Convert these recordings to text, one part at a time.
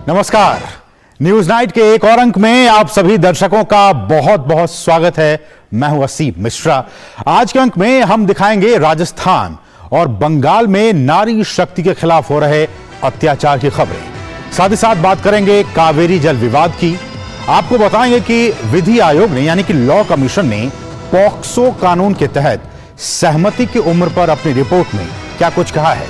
नमस्कार, news night के एक और अंक में आप सभी दर्शकों का बहुत बहुत स्वागत है। मैं हूं असीम मिश्रा। आज के अंक में हम दिखाएंगे राजस्थान और बंगाल में नारी शक्ति के खिलाफ हो रहे अत्याचार की खबरें। साथ ही साथ बात करेंगे कावेरी जल विवाद की। आपको बताएंगे कि विधि आयोग ने यानी कि लॉ कमीशन ने पॉक्सो कानून के तहत सहमति की उम्र पर अपनी रिपोर्ट में क्या कुछ कहा है।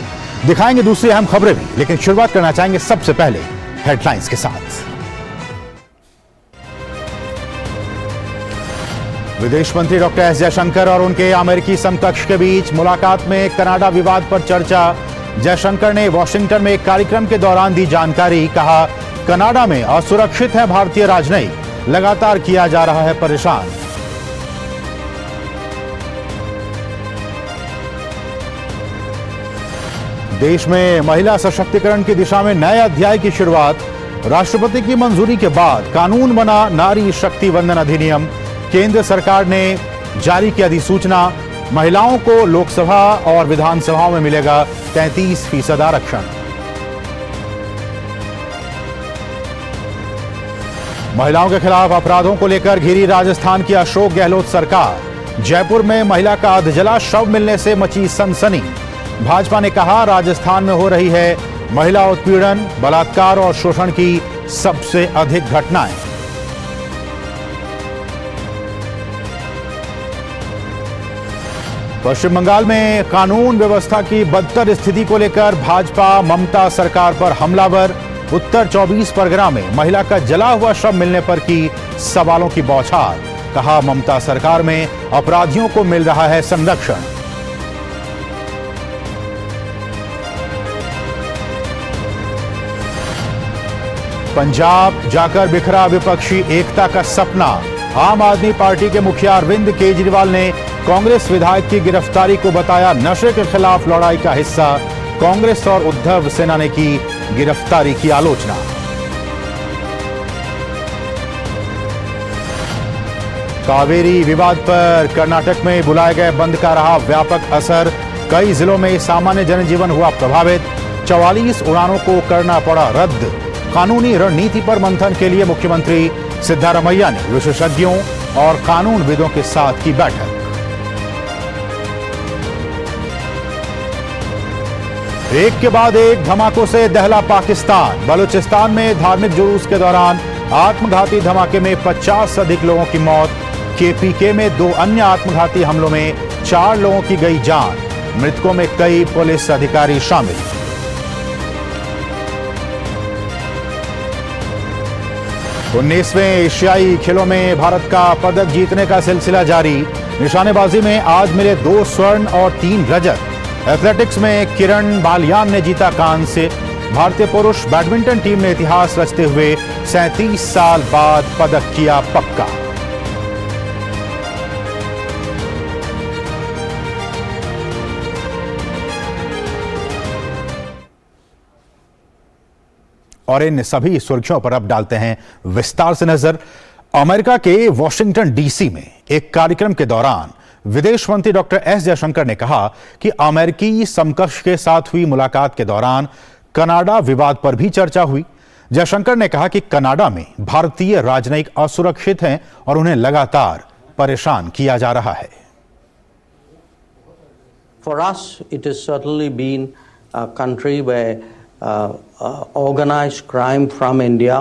दिखाएंगे दूसरी अहम खबरें भी, लेकिन शुरुआत करना चाहेंगे सबसे पहले हेडलाइंस के साथ। विदेश मंत्री डॉक्टर एस जयशंकर और उनके अमेरिकी समकक्ष के बीच मुलाकात में कनाडा विवाद पर चर्चा। जयशंकर ने वॉशिंगटन में एक कार्यक्रम के दौरान दी जानकारी। कहा, कनाडा में असुरक्षित है भारतीय राजनयिक, लगातार किया जा रहा है परेशान। देश में महिला सशक्तिकरण की दिशा में नए अध्याय की शुरुआत। राष्ट्रपति की मंजूरी के बाद कानून बना नारी शक्ति वंदन अधिनियम। केंद्र सरकार ने जारी की अधिसूचना। महिलाओं को लोकसभा और विधानसभाओं में मिलेगा 33% आरक्षण। महिलाओं के खिलाफ अपराधों को लेकर घिरी राजस्थान की अशोक गहलोत सरकार। जयपुर में महिला का अधजला शव मिलने से मची सनसनी। भाजपा ने कहा, राजस्थान में हो रही है महिला उत्पीड़न, बलात्कार और शोषण की सबसे अधिक घटनाएं। पश्चिम बंगाल में कानून व्यवस्था की बदतर स्थिति को लेकर भाजपा ममता सरकार पर हमलावर। उत्तर 24 परगना में महिला का जला हुआ शव मिलने पर की सवालों की बौछार। कहा, ममता सरकार में अपराधियों को मिल रहा है संरक्षण। पंजाब जाकर बिखरा विपक्षी एकता का सपना। आम आदमी पार्टी के मुखिया अरविंद केजरीवाल ने कांग्रेस विधायक की गिरफ्तारी को बताया नशे के खिलाफ लड़ाई का हिस्सा। कांग्रेस और उद्धव सेना ने की गिरफ्तारी की आलोचना। कावेरी विवाद पर कर्नाटक में बुलाए गए बंद का रहा व्यापक असर। कई जिलों में सामान्य जनजीवन हुआ प्रभावित। 44 उड़ानों को करना पड़ा रद्द। कानूनी रणनीति पर मंथन के लिए मुख्यमंत्री सिद्धारमैया ने विशेषज्ञों और कानूनविदों के साथ की बैठक। एक के बाद एक धमाकों से दहला पाकिस्तान। बलूचिस्तान में धार्मिक जुलूस के दौरान आत्मघाती धमाके में 50 से अधिक लोगों की मौत। केपीके में 2 अन्य आत्मघाती हमलों में 4 लोगों की गई जान। मृतकों में कई पुलिस अधिकारी शामिल। उन्नीसवें एशियाई खेलों में भारत का पदक जीतने का सिलसिला जारी। निशानेबाजी में आज मिले 2 स्वर्ण और 3 रजत। एथलेटिक्स में किरण बालियान ने जीता कांस्य। भारतीय पुरुष बैडमिंटन टीम ने इतिहास रचते हुए 37 साल बाद पदक किया पक्का। और इन सभी सुर्खियों पर अब डालते हैं विस्तार से नजर। अमेरिका के वॉशिंगटन डीसी में एक कार्यक्रम के दौरान विदेश मंत्री डॉक्टर एस जयशंकर ने कहा कि अमेरिकी समकक्ष के साथ हुई मुलाकात के दौरान कनाडा विवाद पर भी चर्चा हुई। जयशंकर ने कहा कि कनाडा में भारतीय राजनयिक असुरक्षित हैं और उन्हें लगातार परेशान किया जा रहा है। For us, it has certainly been a country where organized crime from India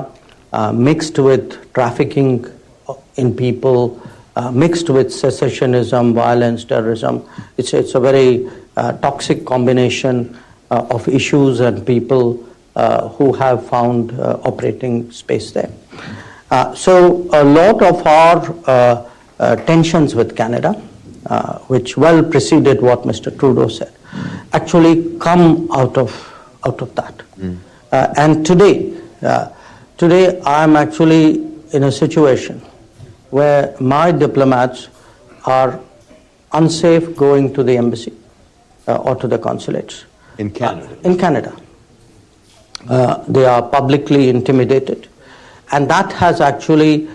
mixed with trafficking in people, mixed with secessionism, violence, terrorism. It's a very toxic combination of issues and people who have found operating space there. So a lot of our tensions with Canada, which well preceded what Mr. Trudeau said, actually come out of that. And today I'm actually in a situation where my diplomats are unsafe going to the embassy or to the consulates. In Canada? In Canada. They are publicly intimidated. And that has actually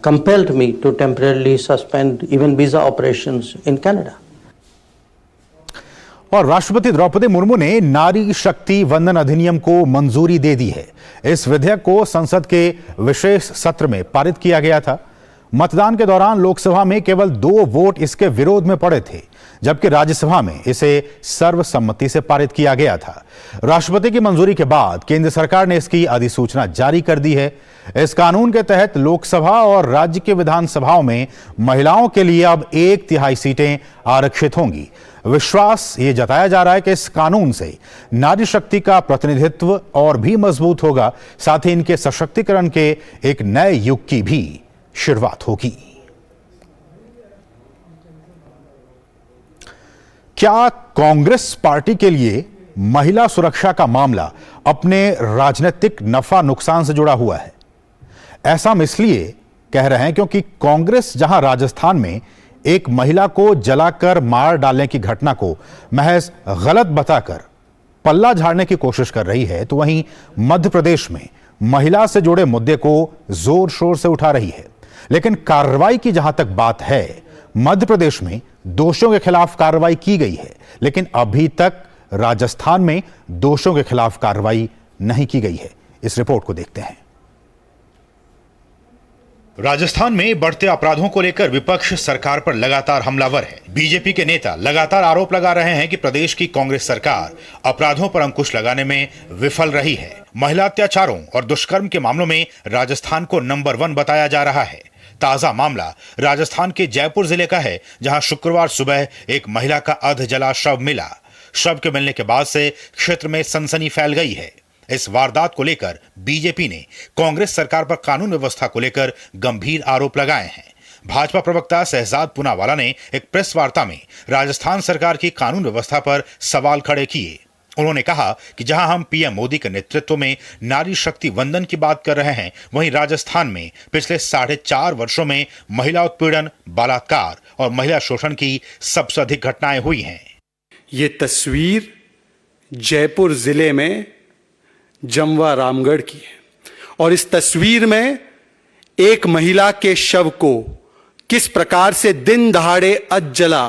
compelled me to temporarily suspend even visa operations in Canada. और राष्ट्रपति द्रौपदी मुर्मू ने नारी शक्ति वंदन अधिनियम को मंजूरी दे दी है। इस विधेयक को संसद के विशेष सत्र में पारित किया गया था। मतदान के दौरान लोकसभा में केवल 2 वोट इसके विरोध में पड़े थे, जबकि राज्यसभा में इसे सर्वसम्मति से पारित किया गया था। राष्ट्रपति की मंजूरी के बाद केंद्र सरकार ने इसकी अधिसूचना जारी कर दी है। इस कानून के तहत लोकसभा और राज्य के विधानसभाओं में महिलाओं के लिए अब 1/3 सीटें आरक्षित होंगी। विश्वास ये जताया जा रहा है कि इस कानून से नारी शक्ति का प्रतिनिधित्व और भी मजबूत होगा, साथ ही इनके सशक्तिकरण के एक नए युग की भी शुरुआत होगी। क्या कांग्रेस पार्टी के लिए महिला सुरक्षा का मामला अपने राजनीतिक नफा नुकसान से जुड़ा हुआ है? ऐसा हम इसलिए कह रहे हैं क्योंकि कांग्रेस जहां राजस्थान में एक महिला को जलाकर मार डालने की घटना को महज गलत बताकर पल्ला झाड़ने की कोशिश कर रही है, तो वहीं मध्य प्रदेश में महिला से जुड़े मुद्दे को जोर शोर से उठा रही है। लेकिन कार्रवाई की जहां तक बात है, मध्य प्रदेश में दोषियों के खिलाफ कार्रवाई की गई है, लेकिन अभी तक राजस्थान में दोषियों के खिलाफ कार्रवाई नहीं की गई है। इस रिपोर्ट को देखते हैं। राजस्थान में बढ़ते अपराधों को लेकर विपक्ष सरकार पर लगातार हमलावर है। बीजेपी के नेता लगातार आरोप लगा रहे हैं कि प्रदेश की कांग्रेस सरकार अपराधों पर अंकुश लगाने में विफल रही है। महिला अत्याचारों और दुष्कर्म के मामलों में राजस्थान को नंबर 1 बताया जा रहा है। ताजा मामला राजस्थान के जयपुर जिले का है, जहां शुक्रवार सुबह एक महिला का अध जला शव मिला। शव के मिलने के बाद से क्षेत्र में सनसनी फैल गई है। इस वारदात को लेकर बीजेपी ने कांग्रेस सरकार पर कानून व्यवस्था को लेकर गंभीर आरोप लगाए हैं। भाजपा प्रवक्ता शहजाद पूनावाला ने एक प्रेस वार्ता में राजस्थान सरकार की कानून व्यवस्था पर सवाल खड़े किए। उन्होंने कहा कि जहां हम पीएम मोदी के नेतृत्व में नारी शक्ति वंदन की बात कर रहे हैं, वहीं राजस्थान में पिछले 4.5 वर्षों में महिला उत्पीड़न, बलात्कार और महिला शोषण की सबसे अधिक घटनाएं हुई हैं। ये तस्वीर जयपुर जिले में जमवा रामगढ़ की है और इस तस्वीर में एक महिला के शव को किस प्रकार से दिन दहाड़े अधजला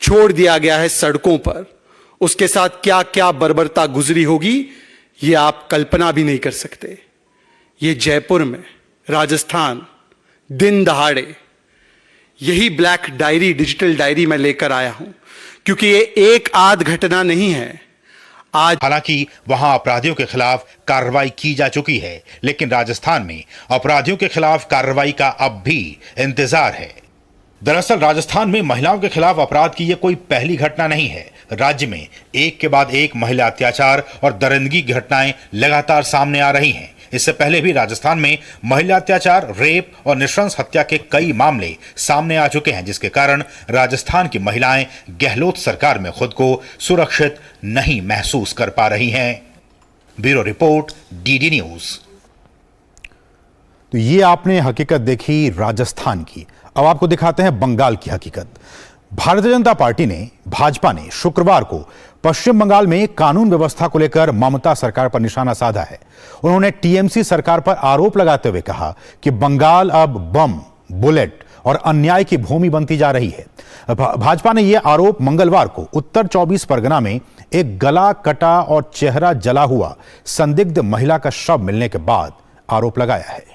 छोड़ दिया गया है सड़कों पर, उसके साथ क्या क्या बर्बरता गुजरी होगी, ये आप कल्पना भी नहीं कर सकते। ये जयपुर में, राजस्थान, दिन दहाड़े, यही ब्लैक डायरी, डिजिटल डायरी मैं लेकर आया हूं, क्योंकि ये एक आध घटना नहीं है। आज हालांकि वहां अपराधियों के खिलाफ कार्रवाई की जा चुकी है, लेकिन राजस्थान में अपराधियों के खिलाफ कार्रवाई का अब भी इंतजार है। दरअसल राजस्थान में महिलाओं के खिलाफ अपराध की यह कोई पहली घटना नहीं है। राज्य में एक के बाद एक महिला अत्याचार और दरिंदगी की घटनाएं लगातार सामने आ रही हैं। इससे पहले भी राजस्थान में महिला अत्याचार, रेप और नृशंस हत्या के कई मामले सामने आ चुके हैं, जिसके कारण राजस्थान की महिलाएं गहलोत सरकार में खुद को सुरक्षित नहीं महसूस कर पा रही हैं। Bureau report, DD news. तो ये आपने हकीकत देखी राजस्थान की। अब आपको दिखाते हैं बंगाल की हकीकत। भारतीय जनता पार्टी ने, भाजपा ने शुक्रवार को पश्चिम बंगाल में कानून व्यवस्था को लेकर ममता सरकार पर निशाना साधा है। उन्होंने टीएमसी सरकार पर आरोप लगाते हुए कहा कि बंगाल अब बम, बुलेट और अन्याय की भूमि बनती जा रही है। भाजपा ने यह आरोप मंगलवार को उत्तर 24 परगना में एक गला कटा और चेहरा जला हुआ संदिग्ध महिला का शव मिलने के बाद आरोप लगाया है।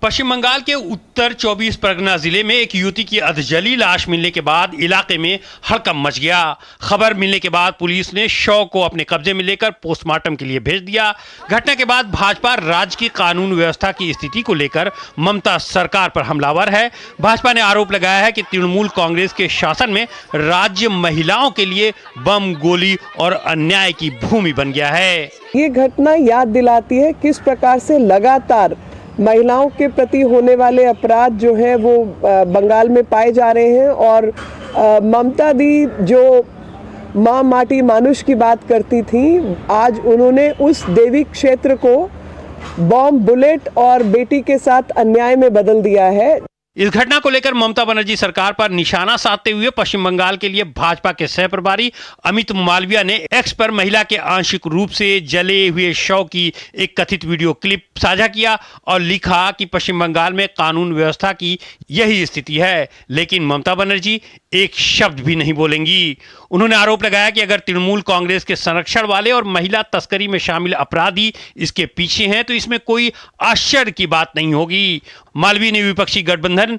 पश्चिम बंगाल के उत्तर 24 परगना जिले में एक युवती की अधजली लाश मिलने के बाद इलाके में हड़कंप मच गया। खबर मिलने के बाद पुलिस ने शव को अपने कब्जे में लेकर पोस्टमार्टम के लिए भेज दिया। घटना के बाद भाजपा राज्य की कानून व्यवस्था की स्थिति को लेकर ममता सरकार पर हमलावर है। भाजपा ने आरोप लगाया है कि तृणमूल कांग्रेस के शासन में राज्य महिलाओं के लिए बम, गोली और अन्याय की भूमि बन गया है। ये घटना याद दिलाती है किस प्रकार से लगातार महिलाओं के प्रति होने वाले अपराध जो हैं वो बंगाल में पाए जा रहे हैं। और ममता दी जो माँ माटी मानुष की बात करती थी, आज उन्होंने उस देवी क्षेत्र को बॉम्ब, बुलेट और बेटी के साथ अन्याय में बदल दिया है। इस घटना को लेकर ममता बनर्जी सरकार पर निशाना साधते हुए पश्चिम बंगाल के लिए भाजपा के सह प्रभारी अमित मालविया ने एक्स पर महिला के आंशिक रूप से जले हुए शव की एक कथित वीडियो क्लिप साझा किया और लिखा कि पश्चिम बंगाल में कानून व्यवस्था की यही स्थिति है, लेकिन ममता बनर्जी एक शब्द भी नहीं बोलेंगी। उन्होंने आरोप लगाया कि अगर तृणमूल कांग्रेस के संरक्षण वाले और महिला तस्करी में शामिल अपराधी इसके पीछे हैं तो इसमें कोई आश्चर्य की बात नहीं होगी। मालवीय ने विपक्षी गठबंधन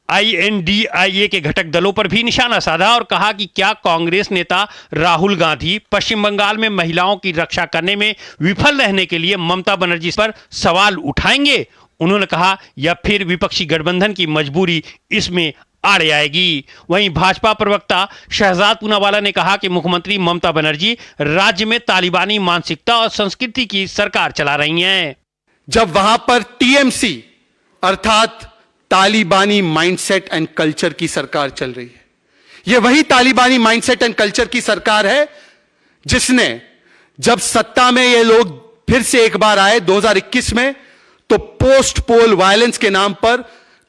INDIA के घटक दलों पर भी निशाना साधा और कहा कि क्या कांग्रेस नेता राहुल गांधी पश्चिम बंगाल में महिलाओं की रक्षा करने में विफल रहने के लिए ममता बनर्जी पर सवाल उठाएंगे। उन्होंने कहा या फिर विपक्षी गठबंधन की मजबूरी इसमें आड़े आएगी। वहीं भाजपा प्रवक्ता शहजाद पूनावाला ने कहा कि मुख्यमंत्री ममता बनर्जी राज्य में तालिबानी मानसिकता और संस्कृति की सरकार चला रही हैं। जब वहां पर TMC अर्थात तालिबानी माइंडसेट एंड कल्चर की सरकार चल रही है, यह वही तालिबानी माइंडसेट एंड कल्चर की सरकार है जिसने जब सत्ता में ये लोग फिर से एक बार आए 2021 में, तो पोस्ट पोल वायलेंस के नाम पर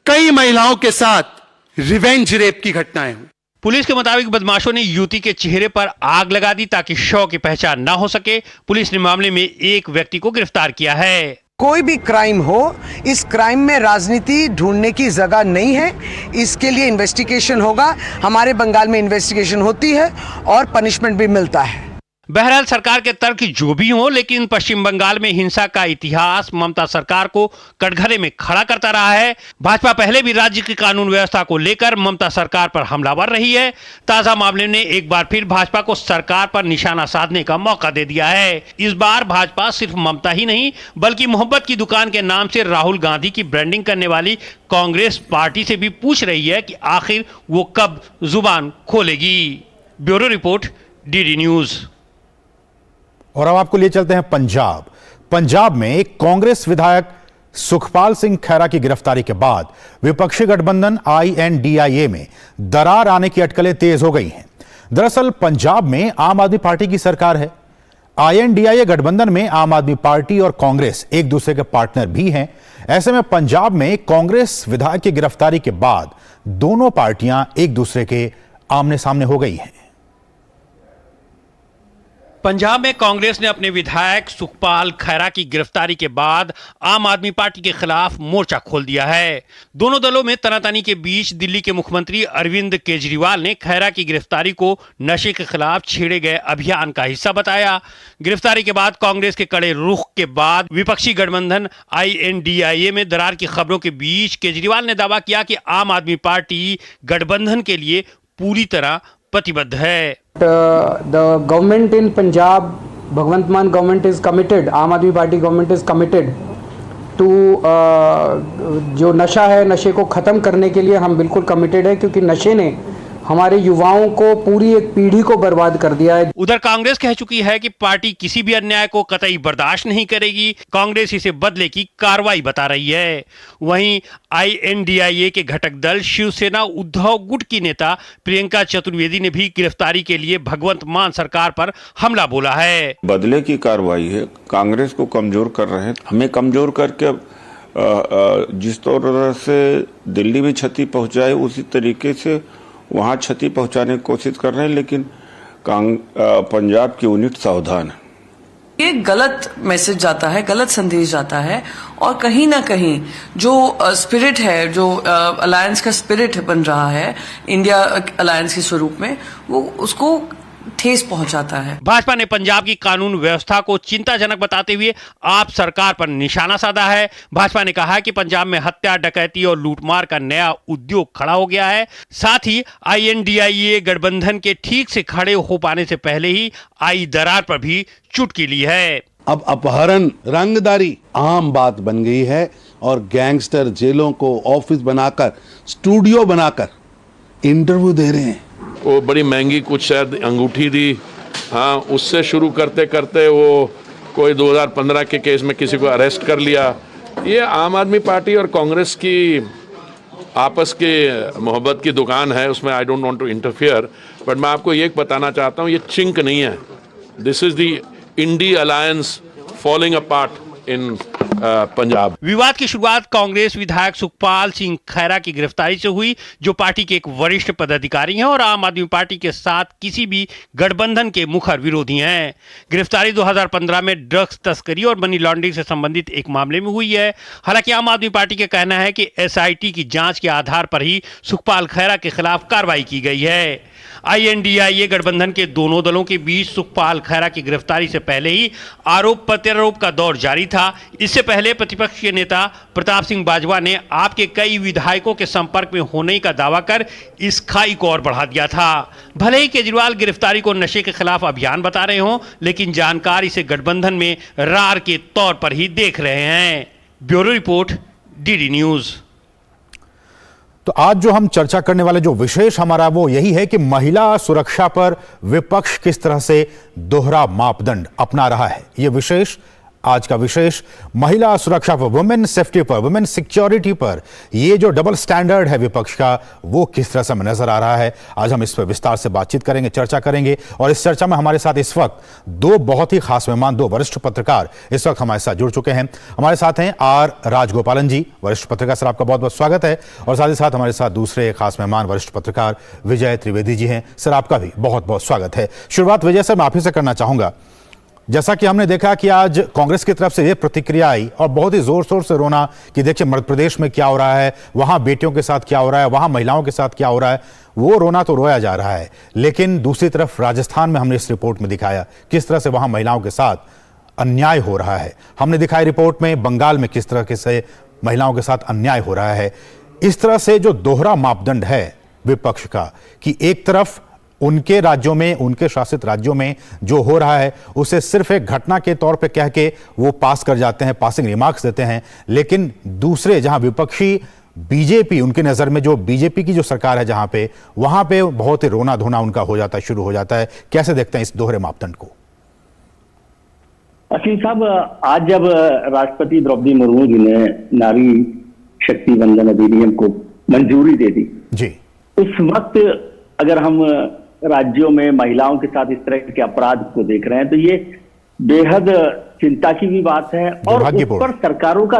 कई महिलाओं के साथ रिवेंज रेप की घटनाएं हुई। पुलिस के मुताबिक बदमाशों ने युवती के चेहरे पर आग लगा दी ताकि शव की पहचान ना हो सके। पुलिस ने मामले में एक व्यक्ति को गिरफ्तार किया है। कोई भी क्राइम हो, इस क्राइम में राजनीति ढूंढने की जगह नहीं है। इसके लिए इन्वेस्टिगेशन होगा। हमारे बंगाल में इन्वेस्टिगेशन होती है और पनिशमेंट भी मिलता है। बहरहाल सरकार के तर्क जो भी हो, लेकिन पश्चिम बंगाल में हिंसा का इतिहास ममता सरकार को कटघरे में खड़ा करता रहा है। भाजपा पहले भी राज्य की कानून व्यवस्था को लेकर ममता सरकार पर हमलावर रही है। ताजा मामले ने एक बार फिर भाजपा को सरकार पर निशाना साधने का मौका दे दिया है। इस बार भाजपा सिर्फ ममता ही नहीं बल्कि मोहब्बत की दुकान के नाम से राहुल गांधी की ब्रांडिंग करने वाली कांग्रेस पार्टी से भी पूछ रही है कि आखिर वो कब जुबान खोलेगी। Bureau report, DD news. और अब आपको लिए चलते हैं पंजाब। पंजाब में एक कांग्रेस विधायक सुखपाल सिंह खैरा की गिरफ्तारी के बाद विपक्षी गठबंधन INDIA में दरार आने की अटकलें तेज हो गई हैं। दरअसल पंजाब में आम आदमी पार्टी की सरकार है। INDIA गठबंधन में आम आदमी पार्टी और कांग्रेस एक दूसरे के पार्टनर भी हैं। ऐसे में पंजाब में कांग्रेस विधायक की गिरफ्तारी के बाद दोनों पार्टियां एक दूसरे के आमने सामने हो गई हैं। पंजाब में कांग्रेस ने अपने विधायक सुखपाल खैरा की गिरफ्तारी के बाद आम आदमी पार्टी के खिलाफ मोर्चा खोल दिया है। दोनों दलों में तनातनी के बीच दिल्ली के मुख्यमंत्री अरविंद केजरीवाल ने खैरा की गिरफ्तारी को नशे के खिलाफ छेड़े गए अभियान का हिस्सा बताया। गिरफ्तारी के बाद कांग्रेस के कड़े रुख के बाद विपक्षी गठबंधन INDIA में दरार की खबरों के बीच केजरीवाल ने दावा किया कि आम आदमी पार्टी गठबंधन के लिए पूरी तरह प्रतिबद्ध है। The government in Punjab, Bhagwant Mann government is committed, Aam Aadmi Party government is committed to जो नशा है, नशे को ख़त्म करने के लिए हम बिल्कुल कमिटेड है, क्योंकि नशे ने हमारे युवाओं को, पूरी एक पीढ़ी को बर्बाद कर दिया है। उधर कांग्रेस कह चुकी है कि पार्टी किसी भी अन्याय को कतई बर्दाश्त नहीं करेगी। कांग्रेस इसे बदले की कार्रवाई बता रही है। वहीं INDIA के घटक दल शिवसेना उद्धव गुट की नेता प्रियंका चतुर्वेदी ने भी गिरफ्तारी के लिए भगवंत मान सरकार पर हमला बोला है। बदले की कार्रवाई है, कांग्रेस को कमजोर कर रहे हैं। हमें कमजोर करके जिस तरह से दिल्ली में क्षति पहुंचाए उसी तरीके से वहां क्षति पहुंचाने की कोशिश कर रहे हैं, लेकिन पंजाब की यूनिट सावधान है। ये गलत मैसेज जाता है, गलत संदेश जाता है और कहीं ना कहीं जो स्पिरिट है, जो अलायंस का स्पिरिट बन रहा है इंडिया अलायंस के स्वरूप में, वो उसको ठेस पहुंचाता है। भाजपा ने पंजाब की कानून व्यवस्था को चिंताजनक बताते हुए आप सरकार पर निशाना साधा है। भाजपा ने कहा है कि पंजाब में हत्या, डकैती और लूटमार का नया उद्योग खड़ा हो गया है। साथ ही INDIA गठबंधन के ठीक से खड़े हो पाने से पहले ही आई दरार पर भी चुटकी ली है। अब अपहरण, रंगदारी आम बात बन गई है और गैंगस्टर जेलों को ऑफिस बनाकर, स्टूडियो बनाकर इंटरव्यू दे रहे हैं। वो बड़ी महंगी कुछ शायद अंगूठी दी, हाँ, उससे शुरू करते करते वो कोई 2015 के केस में किसी को अरेस्ट कर लिया। ये आम आदमी पार्टी और कांग्रेस की आपस के मोहब्बत की दुकान है, उसमें I don't want to interfere, but मैं आपको ये बताना चाहता हूँ, ये चिंक नहीं है। This is the INDI alliance falling apart इन पंजाब। विवाद की शुरुआत कांग्रेस विधायक सुखपाल सिंह खैरा की गिरफ्तारी से हुई, जो पार्टी के एक वरिष्ठ पदाधिकारी हैं और आम आदमी पार्टी के साथ किसी भी गठबंधन के मुखर विरोधी हैं। गिरफ्तारी 2015 में ड्रग्स तस्करी और मनी लॉन्ड्रिंग से संबंधित एक मामले में हुई है। हालांकि आम आदमी पार्टी का कहना है कि एसआईटी की जांच के आधार पर ही सुखपाल खैरा के खिलाफ कार्रवाई की गई है। INDIA गठबंधन के दोनों दलों के बीच सुखपाल खैरा की गिरफ्तारी से पहले ही आरोप प्रत्यारोप का दौर जारी था। इससे पहले प्रतिपक्ष के नेता प्रताप सिंह बाजवा ने आपके कई विधायकों के संपर्क में होने का दावा कर इस खाई को और बढ़ा दिया था। भले ही केजरीवाल गिरफ्तारी को नशे के खिलाफ अभियान बता रहे हों, लेकिन जानकार इसे गठबंधन में रार के तौर पर ही देख रहे हैं। Bureau report, DD news. तो आज जो हम चर्चा करने वाले जो विशेष हमारा वो यही है कि महिला सुरक्षा पर विपक्ष किस तरह से दोहरा मापदंड अपना रहा है। ये विशेष आज का विशेष महिला सुरक्षा पर, वुमेन सेफ्टी पर, वुमेन सिक्योरिटी पर ये जो डबल स्टैंडर्ड है विपक्ष का, वो किस तरह से हमें नजर आ रहा है। आज हम इस पर विस्तार से बातचीत करेंगे, चर्चा करेंगे। और इस चर्चा में हमारे साथ इस वक्त दो बहुत ही खास मेहमान, दो वरिष्ठ पत्रकार इस वक्त हमारे साथ जुड़ चुके हैं। हमारे साथ हैं R राजगोपालन जी, वरिष्ठ पत्रकार। सर, आपका बहुत बहुत स्वागत है। और साथ ही साथ हमारे साथ दूसरे खास मेहमान वरिष्ठ पत्रकार विजय त्रिवेदी जी हैं। सर, आपका भी बहुत बहुत स्वागत है। शुरुआत विजय सर मैं आप ही से करना चाहूंगा। जैसा कि हमने देखा कि आज कांग्रेस की तरफ से ये प्रतिक्रिया आई और बहुत ही जोर शोर से रोना कि देखिए मध्य प्रदेश में क्या हो रहा है, वहां बेटियों के साथ क्या हो रहा है, वहां महिलाओं के साथ क्या हो रहा है। वो रोना तो रोया जा रहा है, लेकिन दूसरी तरफ राजस्थान में हमने इस रिपोर्ट में दिखाया किस तरह से वहां महिलाओं के साथ अन्याय हो रहा है। हमने दिखाया रिपोर्ट में बंगाल में किस तरह से महिलाओं के साथ अन्याय हो रहा है। इस तरह से जो दोहरा मापदंड है विपक्ष का कि एक तरफ उनके राज्यों में, उनके शासित राज्यों में जो हो रहा है उसे सिर्फ एक घटना के तौर पे कह के वो पास कर जाते हैं, पासिंग रिमार्क्स देते हैं, लेकिन दूसरे जहां विपक्षी बीजेपी, उनकी नजर में जो बीजेपी की जो सरकार है जहां पे, वहां पे बहुत ही रोना धोना उनका हो जाता है, शुरू हो जाता है। कैसे देखते हैं इस दोहरे मापदंड को? असीम साहब, आज जब राष्ट्रपति द्रौपदी मुर्मू जी ने नारी शक्ति वंदन अधिनियम को मंजूरी दे दी जी, उस वक्त अगर हम राज्यों में महिलाओं के साथ इस तरह के अपराध को देख रहे हैं तो ये बेहद चिंता की भी बात है। और उस पर सरकारों का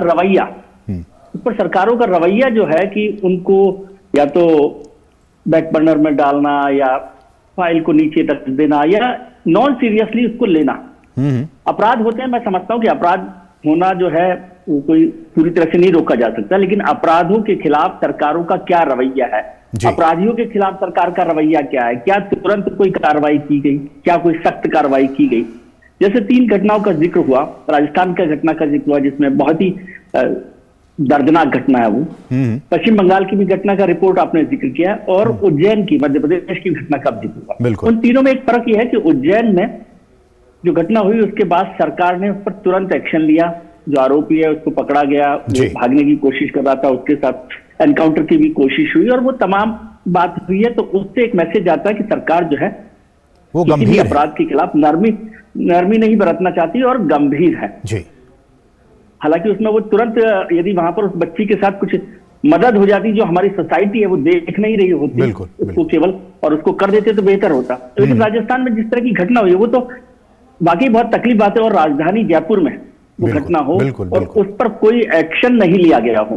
रवैया, जो है कि उनको या तो बैक बर्नर में डालना या फाइल को नीचे रख देना या नॉन सीरियसली उसको लेना। अपराध होते हैं, मैं समझता हूं कि अपराध होना जो है वो कोई पूरी तरह से नहीं रोका जा सकता, लेकिन अपराधों के खिलाफ सरकारों का क्या रवैया है, अपराधियों के खिलाफ सरकार का रवैया क्या है, क्या तुरंत कोई कार्रवाई की गई, क्या कोई सख्त कार्रवाई की गई। जैसे 3 घटनाओं का जिक्र हुआ, राजस्थान का घटना का जिक्र हुआ जिसमें बहुत ही दर्दनाक घटना है वो, पश्चिम बंगाल की भी घटना का रिपोर्ट आपने जिक्र किया, और उज्जैन की, मध्य प्रदेश की घटना का जिक्र हुआ। उन तीनों में एक फर्क यह है कि उज्जैन में जो घटना हुई उसके बाद सरकार ने उस पर तुरंत एक्शन लिया, जो आरोपी है उसको पकड़ा गया, जो भागने की कोशिश कर रहा था उसके साथ एनकाउंटर की भी कोशिश हुई और वो तमाम बात हुई है। तो उससे एक मैसेज आता है कि सरकार जो है वो गंभीर अपराध के खिलाफ नरमी नहीं बरतना चाहती और गंभीर है जी। हालांकि उसमें वो तुरंत, यदि वहां पर उस बच्ची के साथ कुछ मदद हो जाती जो हमारी सोसाइटी है वो देख नहीं रही होती उसको केवल, और उसको कर देते तो बेहतर होता। लेकिन राजस्थान में जिस तरह की घटना हुई वो तो वाकई बहुत तकलीफ बात है, और राजधानी जयपुर में वो घटना हो और उस पर कोई एक्शन नहीं लिया गया हो,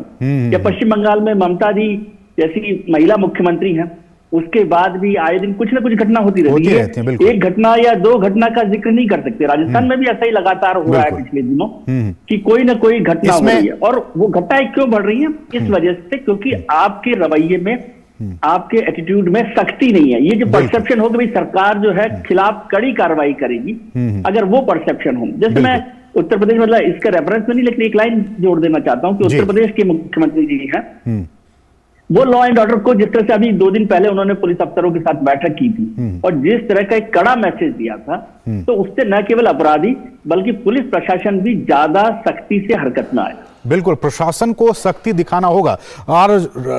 या पश्चिम बंगाल में ममता दी जैसी महिला मुख्यमंत्री हैं उसके बाद भी आए दिन कुछ ना कुछ घटना होती रहती है। एक घटना या 2 घटना का जिक्र नहीं कर सकते। राजस्थान में भी ऐसा ही लगातार हो रहा है पिछले दिनों कि कोई ना कोई घटना हो रही है, और वो घटनाएं क्यों बढ़ रही है? इस वजह से क्योंकि आपके रवैये में, आपके एटीट्यूड में सख्ती नहीं है। ये जो परसेप्शन हो कि भाई सरकार जो है खिलाफ कड़ी कार्रवाई करेगी, अगर वो परसेप्शन हो, जैसे मैं उत्तर प्रदेश, मतलब इसका रेफरेंस में नहीं लेकिन एक लाइन जोड़ देना चाहता हूं कि उत्तर प्रदेश के मुख्यमंत्री जी हैं, वो लॉ एंड ऑर्डर को जिस तरह से अभी 2 दिन पहले उन्होंने पुलिस अफसरों के साथ बैठक की थी और जिस तरह का एक कड़ा मैसेज दिया था, तो उससे न केवल अपराधी बल्कि पुलिस प्रशासन भी ज्यादा सख्ती से हरकत में आया। बिल्कुल, प्रशासन को सख्ती दिखाना होगा। और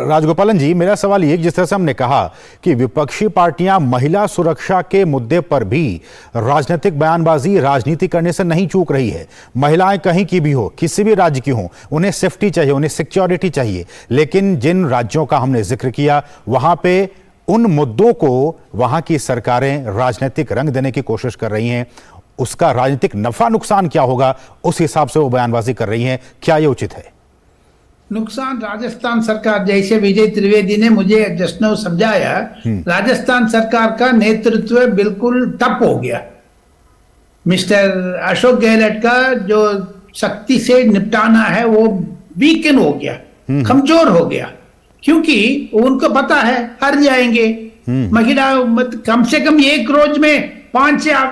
राजगोपालन जी, मेरा सवाल ये, जिस तरह से हमने कहा कि विपक्षी पार्टियां महिला सुरक्षा के मुद्दे पर भी राजनीतिक बयानबाजी, राजनीति करने से नहीं चूक रही है। महिलाएं कहीं की भी हो, किसी भी राज्य की हो, उन्हें सेफ्टी चाहिए, उन्हें सिक्योरिटी चाहिए, लेकिन जिन राज्यों का हमने जिक्र किया वहां पे उन मुद्दों को वहां की सरकारें राजनीतिक रंग देने की कोशिश कर रही हैं। उसका राजनीतिक नफा नुकसान क्या होगा, उस हिसाब से वो बयानबाजी कर रही हैं। क्या ये उचित है? नुकसान राजस्थान सरकार, जैसे विजय त्रिवेदी ने मुझे जस्ट नाउ समझाया, राजस्थान सरकार का नेतृत्व बिल्कुल ठप हो गया। मिस्टर अशोक गहलोत का जो शक्ति से निपटाना है वो वीकन हो गया, कमजोर हो गया, क्योंकि उनको पता है हार जाएंगे। महिला कम से कम एक रोज में 5-6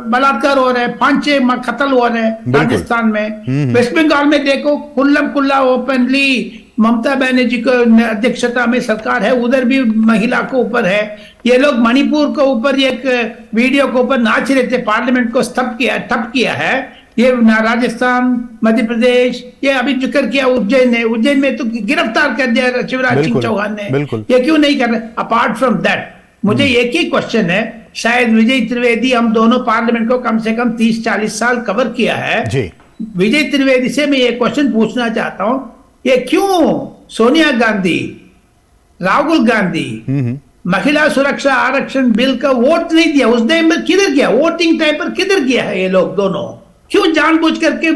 बलात्कार हो रहे हैं, 5-6 कत्ल हो रहे हैं राजस्थान में। वेस्ट बंगाल में देखो, खुल्लम खुल्ला ओपनली ममता बनर्जी को अध्यक्षता में सरकार है, उधर भी महिला को ऊपर है। ये लोग मणिपुर को ऊपर एक वीडियो के ऊपर नाच रहे थे, पार्लियामेंट को ठप किया है। ये राजस्थान, मध्य प्रदेश, ये अभी जिक्र किया उज्जैन में तो गिरफ्तार कर दिया शिवराज सिंह चौहान ने। ये क्यों नहीं कर रहे? अपार्ट फ्रॉम दैट मुझे एक ही क्वेश्चन है, शायद विजय त्रिवेदी, हम दोनों पार्लियामेंट को कम से कम 30-40 साल कवर किया है जी। विजय त्रिवेदी से मैं ये क्वेश्चन पूछना चाहता हूं, ये क्यों सोनिया गांधी, राहुल गांधी महिला सुरक्षा आरक्षण बिल का वोट नहीं दिया? उस टाइम पर किधर गया? वोटिंग टाइम पर किधर गया है ये लोग दोनों? क्यों जानबूझ करके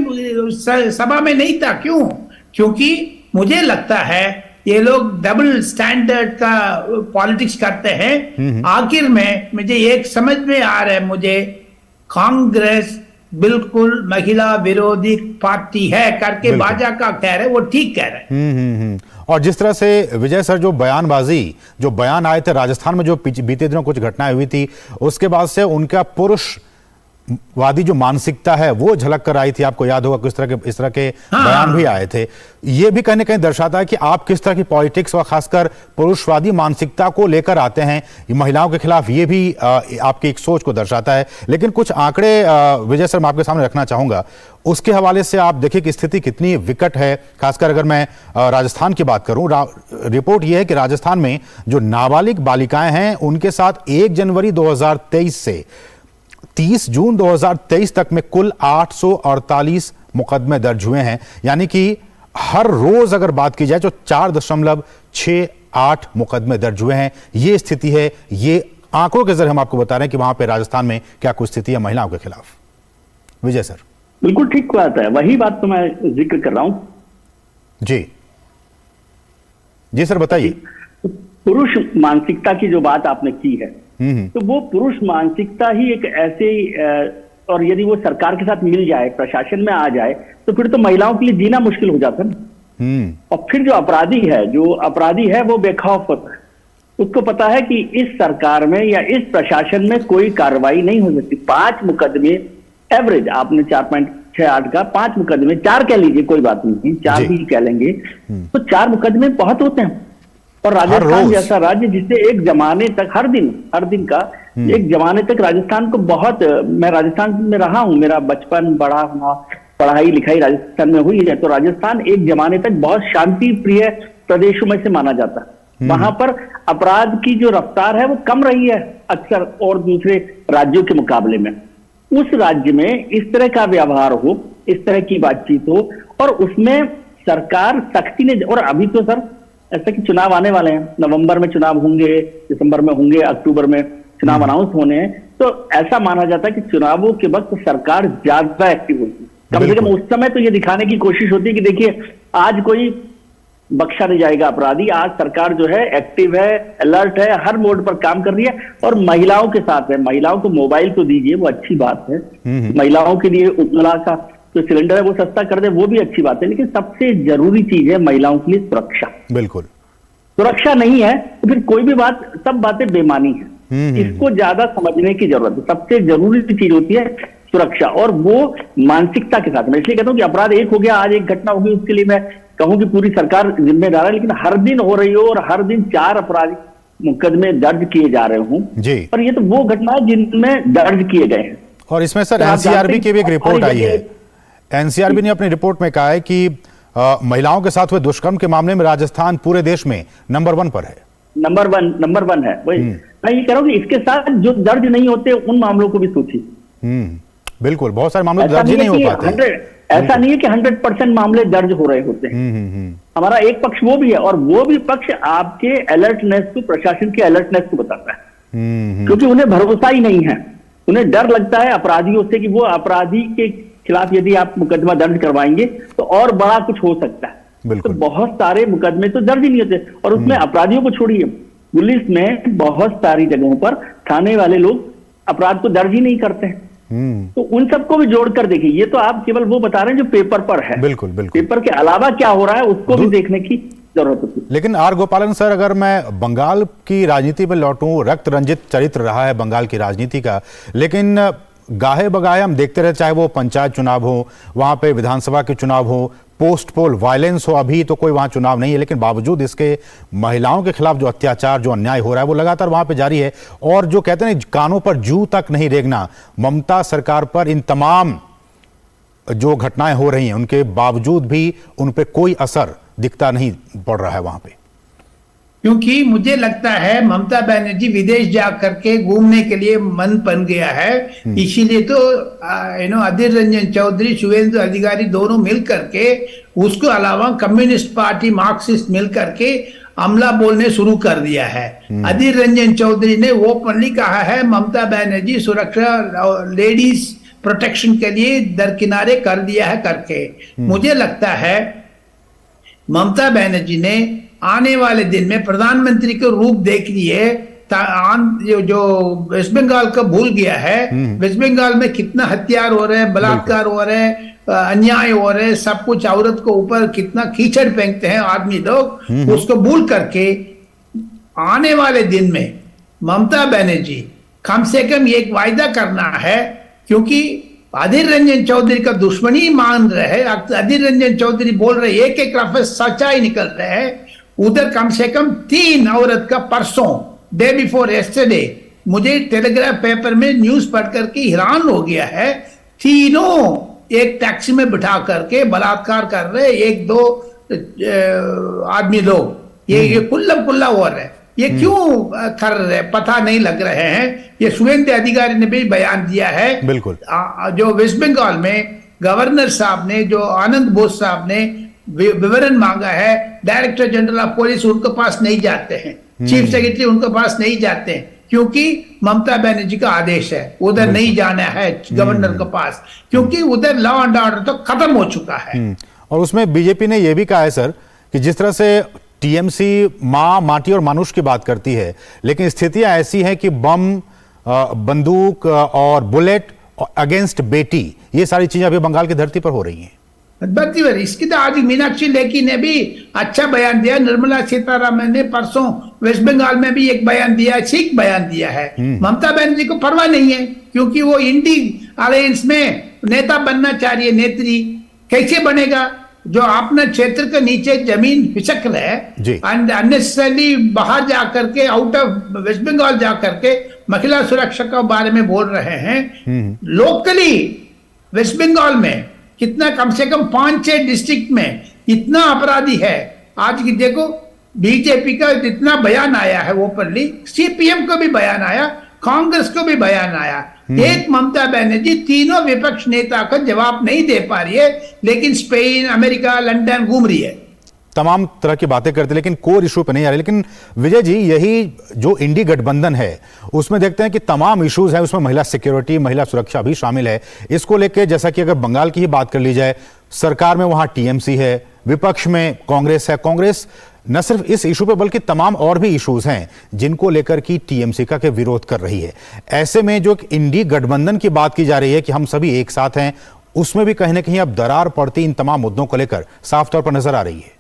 सभा में नहीं था? क्यों? क्योंकि मुझे लगता है ये लोग डबल स्टैंडर्ड का पॉलिटिक्स करते हैं। आखिर में मुझे एक समझ में आ रहा है, मुझे कांग्रेस बिल्कुल महिला विरोधी पार्टी है करके बाजा का कह रहे, वो ठीक कह रहे हैं। और जिस तरह से विजय सर जो बयानबाजी, जो बयान आए थे राजस्थान में, जो बीते दिनों कुछ घटनाएं हुई थी, उसके बाद से उनका पुरुष वादी जो मानसिकता है वो झलक कर आई थी। आपको याद होगा किस तरह के इस तरह के बयान भी आए थे। ये भी कहीं ना कहीं दर्शाता है कि आप किस तरह की पॉलिटिक्स और खासकर पुरुषवादी मानसिकता को लेकर आते हैं महिलाओं के खिलाफ। ये भी आपकी एक सोच को दर्शाता है। लेकिन कुछ आंकड़े विजय सर मैं आपके सामने रखना चाहूंगा, उसके हवाले से आप देखिए कि स्थिति कितनी विकट है। खासकर अगर मैं राजस्थान की बात करूं, रिपोर्ट यह है कि राजस्थान में जो नाबालिग बालिकाएं हैं उनके साथ 1 जनवरी 2023 से 30 जून 2023 तक में कुल 848 मुकदमे दर्ज हुए हैं। यानी कि हर रोज अगर बात की जाए तो 4.68 मुकदमे दर्ज हुए हैं। ये स्थिति है, ये आंकड़ों के जरिए हम आपको बता रहे हैं कि वहां पे राजस्थान में क्या कुछ स्थिति है महिलाओं के खिलाफ। विजय सर। बिल्कुल ठीक बात है, वही बात तो मैं जिक्र कर रहा हूं। जी जी सर बताइए। पुरुष मानसिकता की जो बात आपने की है, तो वो पुरुष मानसिकता ही एक ऐसे, और यदि वो सरकार के साथ मिल जाए, प्रशासन में आ जाए, तो फिर तो महिलाओं के लिए जीना मुश्किल हो जाता है। और फिर जो अपराधी है वो बेखौफ होता है। उसको पता है कि इस सरकार में या इस प्रशासन में कोई कार्रवाई नहीं हो सकती। 5 मुकदमे एवरेज, आपने 4.68 का 5 मुकदमे, 4 कह लीजिए, कोई बात नहीं, 4 भी कह लेंगे, तो 4 मुकदमे बहुत होते हैं। और राजस्थान जैसा राज्य जिससे एक जमाने तक हर दिन का एक जमाने तक राजस्थान को बहुत, मैं राजस्थान में रहा हूं, मेरा बचपन बड़ा हुआ, पढ़ाई लिखाई राजस्थान में हुई है, तो राजस्थान एक जमाने तक बहुत शांति प्रिय प्रदेशों में से माना जाता है। वहां पर अपराध की जो रफ्तार है वो कम रही है अक्सर और दूसरे राज्यों के मुकाबले में। उस राज्य में इस तरह का व्यवहार हो, इस तरह की बातचीत हो, और उसमें सरकार सख्ती ने, और अभी तो सर ऐसा कि चुनाव आने वाले हैं, नवंबर में चुनाव होंगे, दिसंबर में होंगे, अक्टूबर में चुनाव अनाउंस होने हैं, तो ऐसा माना जाता है कि चुनावों के वक्त सरकार ज्यादा एक्टिव होती है। कम से कम उस समय तो ये दिखाने की कोशिश होती है कि देखिए आज कोई बख्शा नहीं जाएगा अपराधी, आज सरकार जो है एक्टिव है, अलर्ट है, हर मोड पर काम कर रही है, और महिलाओं के साथ है। महिलाओं को मोबाइल तो दीजिए, वो अच्छी बात है, महिलाओं के लिए उज्ज्वला का जो सिलेंडर है वो सस्ता कर दे, वो भी अच्छी बात है, लेकिन सबसे जरूरी चीज है महिलाओं के लिए सुरक्षा। बिल्कुल, सुरक्षा नहीं है तो फिर कोई भी बात, सब बातें बेमानी है। इसको ज्यादा समझने की जरूरत है। सबसे जरूरी चीज होती है सुरक्षा, और वो मानसिकता के साथ। मैं इसलिए कहता हूं कि अपराध एक हो गया, आज एक घटना होगी, उसके लिए मैं कहूं कि पूरी सरकार जिम्मेदार है, लेकिन हर दिन हो रही हो और हर दिन 4 आपराधिक मुकदमे दर्ज किए जा रहे हों जी, और ये तो वो घटना है जिनमें दर्ज किए गए हैं। और इसमें सर एनसीआरबी की भी एक रिपोर्ट आई है। एनसीआरबी ने अपनी रिपोर्ट में कहा है कि महिलाओं के साथ हुए दुष्कर्म के मामले में राजस्थान पूरे देश में नंबर 1 पर है। नंबर वन है। वही मैं ये कह रहा हूँ कि इसके साथ जो दर्ज नहीं होते उन मामलों को भी सोचिए। बिल्कुल, बहुत सारे मामले दर्ज ही नहीं हो पाते। ऐसा नहीं है कि 100% मामले दर्ज हो रहे होते हैं। हमारा एक पक्ष वो भी है, और वो भी पक्ष आपके अलर्टनेस को, प्रशासन के अलर्टनेस को बताता है, क्योंकि उन्हें भरोसा ही नहीं है। उन्हें डर लगता है अपराधियों से कि वो अपराधी के खिलाफ यदि आप मुकदमा दर्ज करवाएंगे तो और बड़ा कुछ हो सकता है। तो बहुत सारे मुकदमे तो दर्ज ही नहीं होते, और उसमें अपराधियों को छोड़िए, पुलिस में बहुत सारी जगहों पर थाने वाले लोग अपराध को दर्ज ही नहीं करते हैं। तो उन सबको भी जोड़कर देखिए, ये तो आप केवल वो बता रहे हैं जो पेपर पर है, बिल्कुल बिल्कुल, पेपर के अलावा क्या हो रहा है उसको भी देखने की जरूरत होती है। लेकिन आर गोपालन सर, अगर मैं बंगाल की राजनीति में लौटूं, रक्त रंजित चरित्र रहा है बंगाल की राजनीति का, लेकिन गाहे बगाहे हम देखते रहे, चाहे वो पंचायत चुनाव हो, वहां पे विधानसभा के चुनाव हो, पोस्ट पोल वायलेंस हो, अभी तो कोई वहां चुनाव नहीं है, लेकिन बावजूद इसके महिलाओं के खिलाफ जो अत्याचार, जो अन्याय हो रहा है वो लगातार वहां पे जारी है। और जो कहते हैं कानों पर जू तक नहीं रेंगना, ममता सरकार पर इन तमाम जो घटनाएं हो रही हैं उनके बावजूद भी उन पे कोई असर दिखता नहीं पड़ रहा है वहां पे। क्योंकि मुझे लगता है ममता बनर्जी विदेश जा करके घूमने के लिए मन बन गया है, इसीलिए तो अधीर रंजन चौधरी, शुभेंदु अधिकारी दोनों मिल करके, उसके अलावा कम्युनिस्ट पार्टी, मार्क्सिस्ट मिल करके हमला बोलने शुरू कर दिया है। अधीर रंजन चौधरी ने ओपनली कहा है ममता बनर्जी सुरक्षा, लेडीज प्रोटेक्शन के लिए दरकिनारे कर दिया है करके। मुझे लगता है ममता बनर्जी ने आने वाले दिन में प्रधानमंत्री के रूप देख लिए, जो वेस्ट बंगाल का भूल गया है, वेस्ट बंगाल में कितना हत्यार हो रहे हैं, बलात्कार हो रहे हैं, अन्याय हो रहे हैं, सब कुछ औरत को ऊपर कितना कीचड़ फेंकते हैं आदमी लोग, उसको भूल करके आने वाले दिन में ममता बनर्जी कम से कम एक वायदा करना है, क्योंकि अधीर रंजन चौधरी का दुश्मनी मान रहे हैं, अधीर रंजन चौधरी बोल रहे एक एक लफ्ज सच्चाई निकल रहे हैं। उधर कम से कम 3 औरत का परसों, डे बिफोर यस्टरडे, मुझे टेलीग्राफ पेपर में न्यूज पढ़ करके हैरान हो गया है, तीनों एक टैक्सी में बिठा करके बलात्कार कर रहे, 1-2 आदमी लोग, ये कुल्लम कुल्ला हो रहे हैं। ये क्यों कर रहे पता नहीं लग रहे हैं। ये शुभेंदु अधिकारी ने भी बयान दिया है, बिल्कुल, जो वेस्ट बंगाल में गवर्नर साहब ने, जो आनंद बोस साहब ने विवरण मांगा है, डायरेक्टर जनरल ऑफ पुलिस उनके पास नहीं जाते हैं, चीफ सेक्रेटरी उनके पास नहीं जाते हैं, क्योंकि ममता बनर्जी का आदेश है उधर नहीं जाना है गवर्नर के पास, क्योंकि उधर लॉ एंड ऑर्डर तो खत्म हो चुका है। और उसमें बीजेपी ने यह भी कहा है सर कि जिस तरह से टीएमसी मां, माटी और मानुष की बात करती है, लेकिन स्थितियां ऐसी हैं कि बम, बंदूक और बुलेट अगेंस्ट बेटी, ये सारी चीजें अभी बंगाल की धरती पर हो रही हैं। इसकी तो आज मीनाक्षी लेखी ने भी अच्छा बयान दिया, निर्मला सीतारामन ने परसों वेस्ट बंगाल में भी एक बयान दिया, ठीक बयान दिया है। ममता बनर्जी को परवाह नहीं है, क्योंकि वो इंडी अलायंस में नेता बनना चाह रही है, नेत्री कैसे बनेगा, जो अपने क्षेत्र के नीचे जमीन फिसक रहे एंड अननेसेसरली बाहर जाकर के, आउट ऑफ वेस्ट बंगाल जाकर के महिला सुरक्षा के बारे में बोल रहे हैं। लोकली वेस्ट बंगाल में कितना, कम से कम 5-6 डिस्ट्रिक्ट में इतना अपराधी है। आज की देखो, बीजेपी का जितना बयान आया है ओपनली, सीपीएम को भी बयान आया, कांग्रेस को भी बयान आया, एक ममता बनर्जी तीनों विपक्ष नेता का जवाब नहीं दे पा रही है, लेकिन स्पेन, अमेरिका, लंदन घूम रही है, तमाम तरह की बातें करते, लेकिन कोर इशू पे नहीं आ रही। लेकिन विजय जी, यही जो इंडी गठबंधन है उसमें देखते हैं कि तमाम इश्यूज हैं, उसमें महिला सिक्योरिटी, महिला सुरक्षा भी शामिल है। इसको लेकर जैसा कि अगर बंगाल की ही बात कर ली जाए, सरकार में वहां टीएमसी है, विपक्ष में कांग्रेस है। कांग्रेस न सिर्फ इस इशू पे बल्कि तमाम और भी इश्यूज हैं जिनको लेकर की टीएमसी का के विरोध कर रही है। ऐसे में जो इंडी गठबंधन की बात की जा रही है कि हम सभी एक साथ हैं, उसमें भी कहीं ना कहीं अब दरार पड़ती इन तमाम मुद्दों को लेकर साफ तौर पर नजर आ रही है।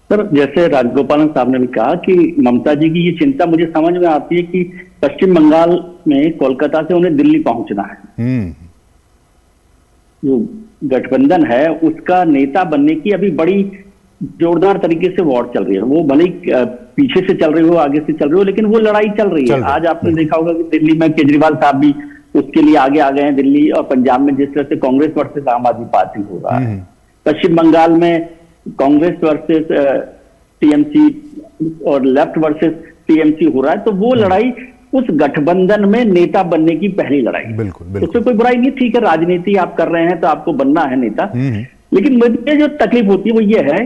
सर, जैसे राजगोपालन साहब ने भी कहा कि ममता जी की ये चिंता मुझे समझ में आती है कि पश्चिम बंगाल में कोलकाता से उन्हें दिल्ली पहुंचना है। जो गठबंधन है उसका नेता बनने की अभी बड़ी जोरदार तरीके से वॉर चल रही है। वो भले पीछे से चल रही हो, आगे से चल रही हो, लेकिन वो लड़ाई चल रही है। आज आपने देखा होगा कि दिल्ली में केजरीवाल साहब भी उसके लिए आगे आ गए हैं। दिल्ली और पंजाब में जिस तरह से कांग्रेस वर्सेस आम आदमी पार्टी हो रहा है, पश्चिम बंगाल में कांग्रेस वर्सेस टीएमसी और लेफ्ट वर्सेस टीएमसी हो रहा है, तो वो लड़ाई उस गठबंधन में नेता बनने की पहली लड़ाई। बिल्कुल। उसमें कोई बुराई नहीं, ठीक है, राजनीति आप कर रहे हैं तो आपको बनना है नेता। लेकिन मुझे जो तकलीफ होती है वो ये है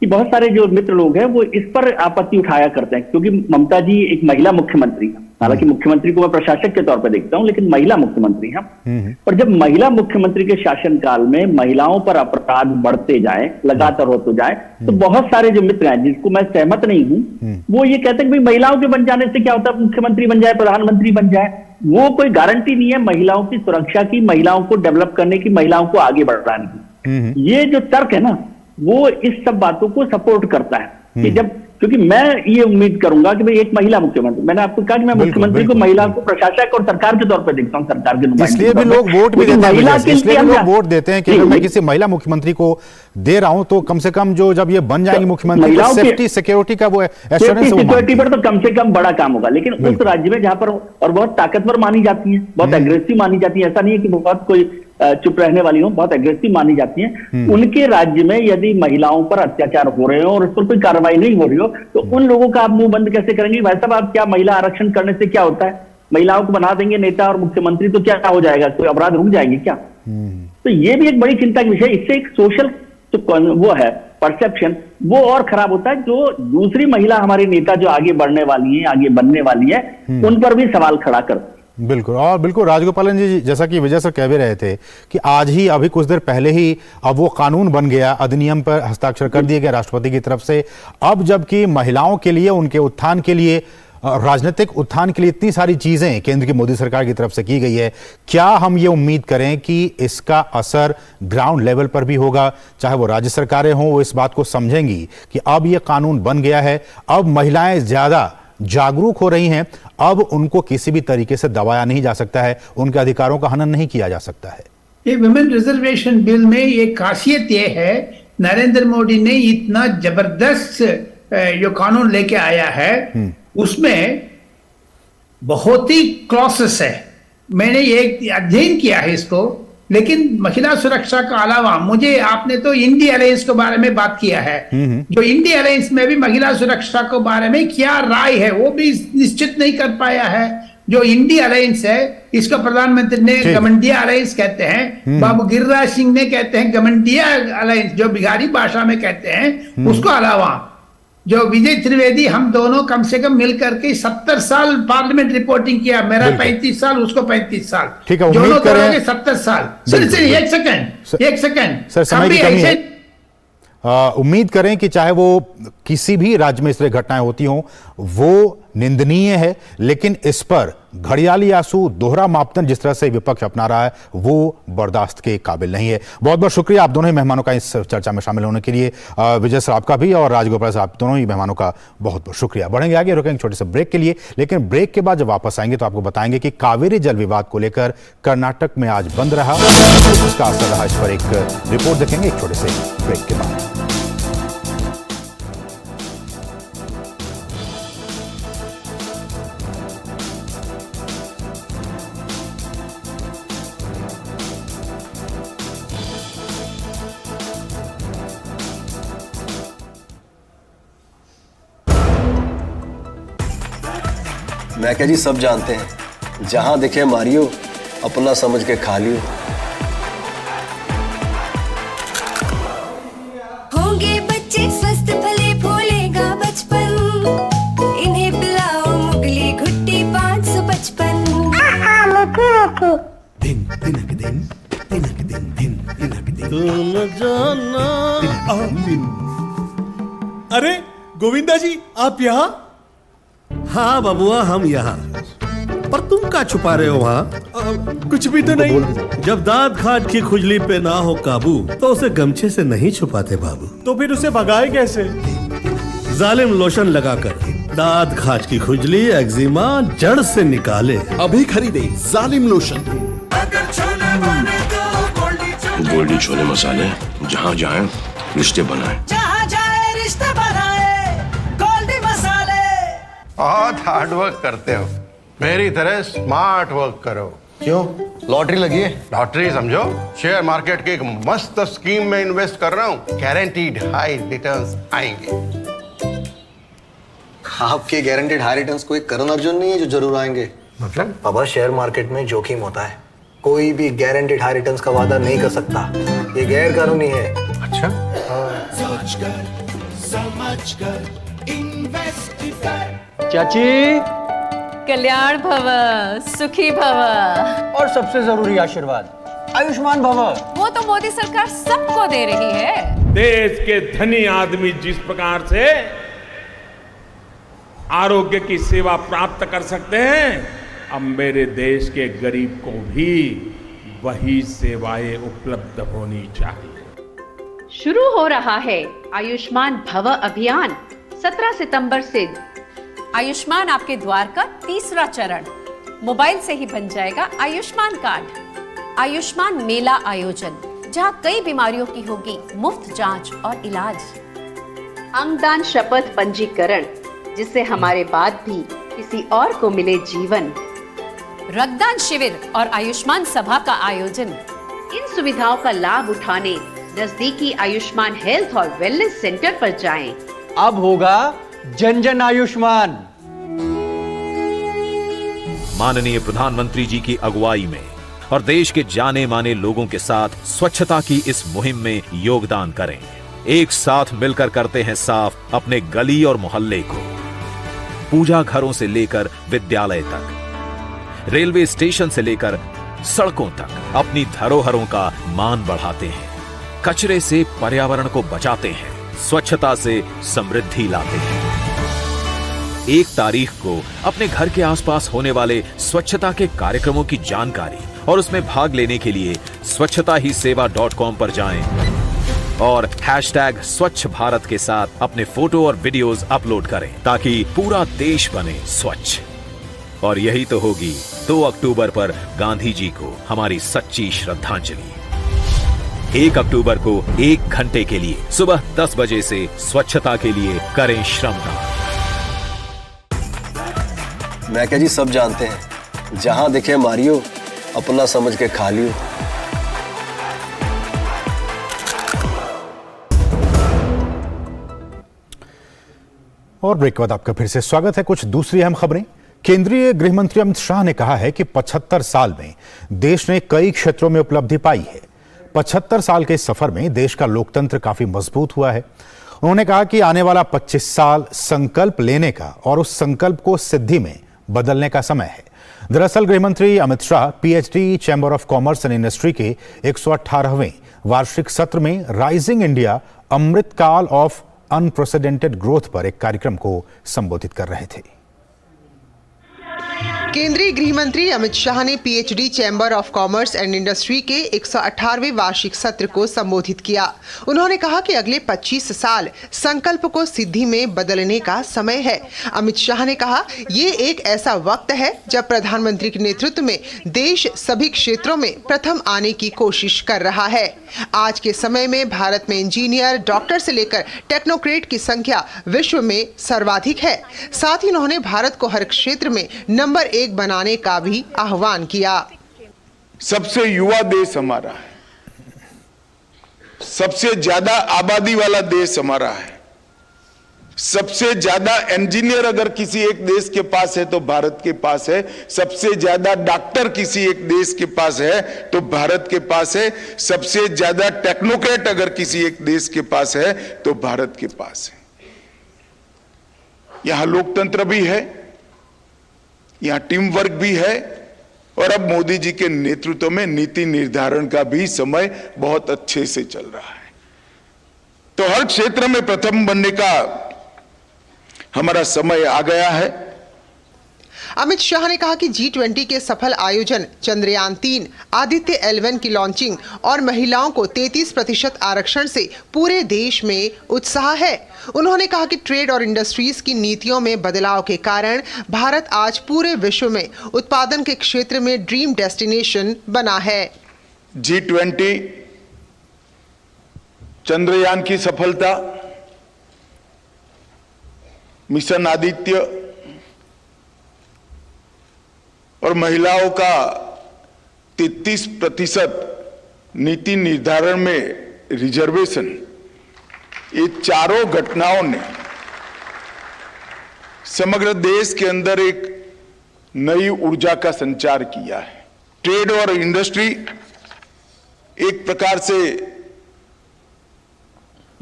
कि बहुत सारे जो मित्र लोग हैं वो इस पर आपत्ति उठाया करते हैं, क्योंकि ममता जी एक महिला मुख्यमंत्री है। हालांकि मुख्यमंत्री को मैं प्रशासक के तौर पर देखता हूं, लेकिन महिला मुख्यमंत्री हैं। और जब महिला मुख्यमंत्री के शासनकाल में महिलाओं पर अपराध बढ़ते जाए, लगातार होते जाए, तो बहुत सारे जो मित्र हैं जिसको मैं सहमत नहीं हूं, वो ये कहते हैं कि भाई महिलाओं के बन जाने से क्या होता है, मुख्यमंत्री बन जाए, प्रधानमंत्री बन जाए। वो कोई गारंटी नहीं है महिलाओं की सुरक्षा की, महिलाओं को डेवलप करने की, महिलाओं को आगे बढ़ाने की। ये जो तर्क है ना, वो इस सब बातों को सपोर्ट करता है कि जब, क्योंकि मैं ये उम्मीद करूंगा कि भाई एक महिला मुख्यमंत्री, मैंने आपको कहा कि मैं मुख्यमंत्री को महिला को प्रशासक और सरकार के तौर पर देखता हूं, सरकार के नुमाइंदे। इसलिए भी लोग वोट भी देते हैं, इसलिए भी लोग वोट देते हैं कि अगर मैं किसी महिला मुख्यमंत्री को दे रहा हूं तो कम से कम जो जब ये बन जाएंगी मुख्यमंत्री, तो सेफ्टी सिक्योरिटी का वो एश्योरेंस, सिक्योरिटी पर तो कम से कम बड़ा काम होगा। लेकिन उस राज्य में जहां पर और बहुत ताकतवर मानी जाती है, बहुत एग्रेसिव मानी जाती है, ऐसा नहीं है कि बहुत कोई चुप रहने वाली हो, बहुत एग्रेसिव मानी जाती हैं, उनके राज्य में यदि महिलाओं पर अत्याचार हो रहे हो और उस पर कोई कार्रवाई नहीं हो रही हो, तो उन लोगों का आप मुंह बंद कैसे करेंगे? भाई साहब, आप क्या महिला आरक्षण करने से क्या होता है? महिलाओं को बना देंगे नेता और मुख्यमंत्री तो क्या हो जाएगा? कोई अपराध रुक जाएंगे क्या? तो ये भी एक बड़ी चिंता का विषय। इससे एक सोशल जो वो है परसेप्शन, वो और खराब होता है। जो दूसरी महिला हमारी नेता जो आगे बढ़ने वाली है, आगे बनने वाली है, उन पर भी सवाल खड़ा कर। बिल्कुल, और बिल्कुल राजगोपालन जी, जैसा कि विजय सर कह भी रहे थे कि आज ही अभी कुछ देर पहले ही अब वो कानून बन गया, अधिनियम पर हस्ताक्षर कर दिए गए राष्ट्रपति की तरफ से। अब जबकि महिलाओं के लिए, उनके उत्थान के लिए, राजनीतिक उत्थान के लिए इतनी सारी चीजें केंद्र की मोदी सरकार की तरफ से की गई है, क्या हम ये उम्मीद करें कि इसका असर ग्राउंड लेवल पर भी होगा? चाहे वो राज्य सरकारें हों, वो इस बात को समझेंगी कि अब ये कानून बन गया है, अब महिलाएं ज्यादा जागरूक हो रही हैं, अब उनको किसी भी तरीके से दबाया नहीं जा सकता है, उनके अधिकारों का हनन नहीं किया जा सकता है। ये वुमेन रिजर्वेशन बिल में ये खासियत ये है, नरेंद्र मोदी ने इतना जबरदस्त जो कानून लेके आया है, उसमें बहुत ही क्लॉसेस है। मैंने एक अध्ययन किया है इसको, लेकिन महिला सुरक्षा का अलावा मुझे, आपने तो इंडी अलायंस के बारे में बात किया है, जो इंडी अलायंस में भी महिला सुरक्षा के बारे में क्या राय है वो भी निश्चित नहीं कर पाया है। जो इंडी अलायंस है, इसको प्रधानमंत्री ने गमंडिया अलायंस कहते हैं, बाबू गिरिराज सिंह ने कहते हैं गमंडिया अलायंस, जो बिहारी भाषा में कहते हैं। उसको अलावा जो विजय त्रिवेदी, हम दोनों कम से कम मिलकर के 70 साल पार्लियामेंट रिपोर्टिंग किया, मेरा 35 साल, उसको 35 साल, ठीक है, दोनों तरह के 70 साल। एक सेकंड सर, समय की कमी है। उम्मीद करें कि चाहे वो किसी भी राज्य में इस तरह घटनाएं होती हों, वो निंदनीय है, लेकिन इस पर घड़ियाली आंसू, दोहरा मापदंड जिस तरह से विपक्ष अपना रहा है, वो बर्दाश्त के काबिल नहीं है। बहुत बहुत शुक्रिया आप दोनों ही मेहमानों का इस चर्चा में शामिल होने के लिए। विजय सर आपका भी और राजगोपाल सर, आप दोनों ही मेहमानों का बहुत बहुत शुक्रिया। बढ़ेंगे आगे, रुकेंगे छोटे से ब्रेक के लिए, लेकिन ब्रेक के बाद जब वापस आएंगे तो आपको बताएंगे कि कावेरी जल विवाद को लेकर कर्नाटक में आज बंद रहा, उसका असर रहा, इस पर एक रिपोर्ट देखेंगे एक छोटे से ब्रेक के बाद। मैं क्या जी, सब जानते हैं, जहां दिखे मारियो, अपना समझ के खा लियो। होंगे बच्चे स्वस्थ भले, भूलेगा बचपन, इन्हें पिलाओ मुगली घुट्टी 555। दिन दिनक दिन दिनक दिन दिन दिनक दिन तुम जाना। अरे गोविंदा जी, आप यहाँ? हाँ बबुआ, हम यहाँ, पर तुम क्या छुपा रहे हो वहाँ? कुछ भी तो नहीं। जब दांत खाज की खुजली पे ना हो काबू, तो उसे गमछे से नहीं छुपाते बाबू। तो फिर उसे भगाए कैसे? जालिम लोशन लगाकर दांत खाज की खुजली, एक्जिमा जड़ से निकाले। अभी खरीदे जालिम लोशन। गोल्डी छोले मसाले, जहाँ जाए रिश्ते बनाए, जहाँ जाए रिश्ते बनाए, गोल्डी मसाले। बहुत हार्ड वर्क करते हो, मेरी तरह स्मार्ट वर्क करो। क्यों, लॉटरी लगी है? लॉटरी समझो, शेयर मार्केट की एक मस्त स्कीम में इन्वेस्ट कर रहा हूँ, गारंटीड हाई रिटर्न्स आएंगे। आपके गारंटीड हाई रिटर्न्स कोई करण अर्जुन नहीं है जो जरूर आएंगे? मतलब? बाबा, शेयर मार्केट में जोखिम होता है, कोई भी गारंटीड हाई रिटर्न्स का वादा नहीं कर सकता, ये गैर कानूनी है। अच्छा? समझकर इन्वेस्ट कर। चाची, कल्याण भव, सुखी भव, और सबसे जरूरी आशीर्वाद आयुष्मान भव। वो तो मोदी सरकार सबको दे रही है। देश के धनी आदमी जिस प्रकार से आरोग्य की सेवा प्राप्त कर सकते हैं, अब मेरे देश के गरीब को भी वही सेवाएं उपलब्ध होनी चाहिए। शुरू हो रहा है आयुष्मान भव अभियान 17 सितंबर से। आयुष्मान आपके द्वार का तीसरा चरण। मोबाइल से ही बन जाएगा आयुष्मान कार्ड। आयुष्मान मेला आयोजन, जहां कई बीमारियों की होगी मुफ्त जांच और इलाज। अंगदान शपथ पंजीकरण, जिससे हमारे बाद भी किसी और को मिले जीवन। रक्तदान शिविर और आयुष्मान सभा का आयोजन। इन सुविधाओं का लाभ उठाने नजदीकी आयुष्मान हेल्थ और वेलनेस सेंटर पर जाएं। अब होगा जन जन आयुष्मान। माननीय प्रधानमंत्री जी की अगुवाई में और देश के जाने माने लोगों के साथ स्वच्छता की इस मुहिम में योगदान करें। एक साथ मिलकर करते हैं साफ अपने गली और मोहल्ले को। पूजा घरों से लेकर विद्यालय तक, रेलवे स्टेशन से लेकर सड़कों तक अपनी धरोहरों का मान बढ़ाते हैं। कचरे से पर्यावरण को बचाते हैं, स्वच्छता से समृद्धि लाते हैं। 1 तारीख को अपने घर के आसपास होने वाले स्वच्छता के कार्यक्रमों की जानकारी और उसमें भाग लेने के लिए स्वच्छताहीसेवा.com पर जाएं और #स्वच्छ भारत के साथ अपने फोटो और वीडियोस अपलोड करें, ताकि पूरा देश बने स्वच्छ। और यही तो होगी 2 अक्टूबर पर गांधी जी को हमारी सच्ची श्रद्धांजलि। 1 अक्टूबर को 1 घंटे के लिए सुबह 10 बजे से स्वच्छता के लिए करें श्रमदान। मैं क्या जी, सब जानते हैं, जहां दिखे मारियो, अपना समझ के खा लियो। और ब्रेक के बाद आपका फिर से स्वागत है। कुछ दूसरी अहम खबरें। केंद्रीय गृह मंत्री अमित शाह ने कहा है कि 75 साल में देश ने कई क्षेत्रों में उपलब्धि पाई है। 75 साल के सफर में देश का लोकतंत्र काफी मजबूत हुआ है। उन्होंने कहा कि आने वाला 25 साल संकल्प लेने का और उस संकल्प को सिद्धि में बदलने का समय है। दरअसल गृह मंत्री Amit Shah PHD chamber of commerce and industry के 118वें वार्षिक सत्र में rising India Amritkaal of unprecedented growth पर एक कार्यक्रम को संबोधित कर रहे थे। केंद्रीय गृह मंत्री अमित शाह ने PhD chamber of commerce and industry के 118वें वार्षिक सत्र को संबोधित किया। उन्होंने कहा कि अगले 25 साल संकल्प को सिद्धि में बदलने का समय है। अमित शाह ने कहा, ये एक ऐसा वक्त है जब प्रधानमंत्री के नेतृत्व में देश सभी क्षेत्रों में प्रथम आने की कोशिश कर रहा है। आज के समय में भारत में इंजीनियर, डॉक्टर से लेकर टेक्नोक्रेट की संख्या विश्व में सर्वाधिक है। साथ ही उन्होंने भारत को हर क्षेत्र में नंबर 1 बनाने का भी आह्वान किया। सबसे युवा देश हमारा है, सबसे ज्यादा आबादी वाला देश हमारा है, सबसे ज्यादा इंजीनियर अगर किसी एक देश के पास है तो भारत के पास है, सबसे ज्यादा डॉक्टर किसी एक देश के पास है तो भारत के पास है, सबसे ज्यादा टेक्नोक्रेट अगर किसी एक देश के पास है तो भारत के पास है। यहां लोकतंत्र भी है, यहां टीम वर्क भी है, और अब मोदी जी के नेतृत्व में नीति निर्धारण का भी समय बहुत अच्छे से चल रहा है। तो हर क्षेत्र में प्रथम बनने का हमारा समय आ गया है। अमित शाह ने कहा कि G20 के सफल आयोजन, चंद्रयान 3, आदित्य L1 की लॉन्चिंग और महिलाओं को 33% आरक्षण से पूरे देश में उत्साह है। उन्होंने कहा कि ट्रेड और इंडस्ट्रीज की नीतियों में बदलाव के कारण भारत आज पूरे विश्व में उत्पादन के क्षेत्र में ड्रीम डेस्टिनेशन बना है। G20, चंद्रयान की सफलता, मिशन आदित्य और महिलाओं का 33% नीति निर्धारण में रिजर्वेशन, ये चारों घटनाओं ने समग्र देश के अंदर एक नई ऊर्जा का संचार किया है। ट्रेड और इंडस्ट्री एक प्रकार से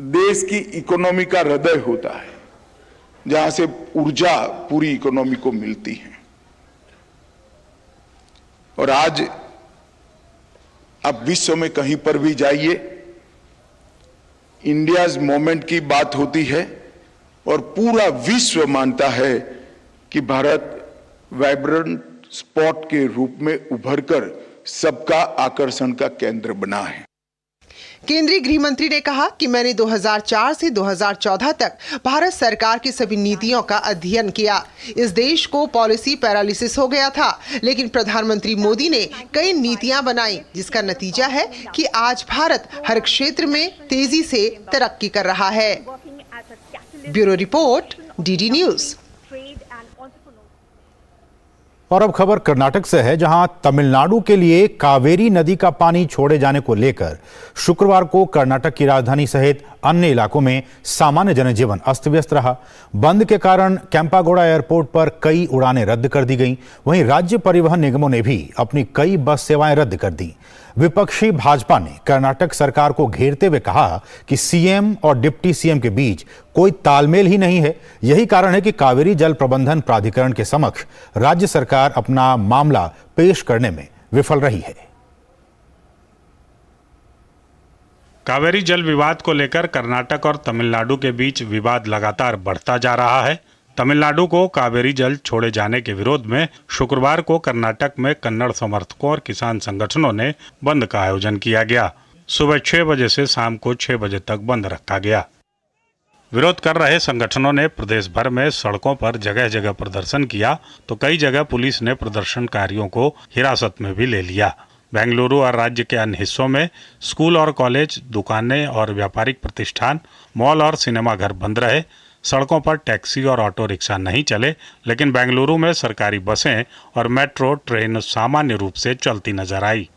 देश की इकोनॉमी का हृदय होता है, जहां से ऊर्जा पूरी इकोनॉमी को मिलती है। और आज आप विश्व में कहीं पर भी जाइए, इंडियाज मोमेंट की बात होती है और पूरा विश्व मानता है कि भारत वाइब्रेंट स्पॉट के रूप में उभरकर सबका आकर्षण का केंद्र बना है। केंद्रीय गृह मंत्री ने कहा कि मैंने 2004 से 2014 तक भारत सरकार की सभी नीतियों का अध्ययन किया। इस देश को पॉलिसी पैरालिसिस हो गया था, लेकिन प्रधानमंत्री मोदी ने कई नीतियां बनाई, जिसका नतीजा है कि आज भारत हर क्षेत्र में तेजी से तरक्की कर रहा है। Bureau report, DD news. और अब खबर कर्नाटक से है, जहां तमिलनाडु के लिए कावेरी नदी का पानी छोड़े जाने को लेकर शुक्रवार को कर्नाटक की राजधानी सहित अन्य इलाकों में सामान्य जनजीवन अस्त व्यस्त रहा। बंद के कारण केम्पागौड़ा एयरपोर्ट पर कई उड़ानें रद्द कर दी गईं। वहीं राज्य परिवहन निगमों ने भी अपनी कई बस सेवाएं रद्द कर दी। विपक्षी भाजपा ने कर्नाटक सरकार को घेरते हुए कहा कि सीएम और डिप्टी सीएम के बीच कोई तालमेल ही नहीं है। यही कारण है कि कावेरी जल प्रबंधन प्राधिकरण के समक्ष राज्य सरकार अपना मामला पेश करने में विफल रही है। कावेरी जल विवाद को लेकर कर्नाटक और तमिलनाडु के बीच विवाद लगातार बढ़ता जा रहा है। तमिलनाडु को कावेरी जल छोड़े जाने के विरोध में शुक्रवार को कर्नाटक में कन्नड़ समर्थकों और किसान संगठनों ने बंद का आयोजन किया गया। सुबह 6 बजे से शाम को 6 बजे तक बंद रखा गया। विरोध कर रहे संगठनों ने प्रदेश भर में सड़कों पर जगह जगह प्रदर्शन किया, तो कई जगह पुलिस ने प्रदर्शनकारियों को हिरासत में भी ले लिया। बेंगलुरु और राज्य के अन्य हिस्सों में स्कूल और कॉलेज, दुकानें और व्यापारिक प्रतिष्ठान, मॉल और सिनेमा घर बंद रहे। सड़कों पर टैक्सी और ऑटो रिक्शा नहीं चले, लेकिन बेंगलुरु में सरकारी बसें और मेट्रो ट्रेन सामान्य रूप से चलती नजर आई।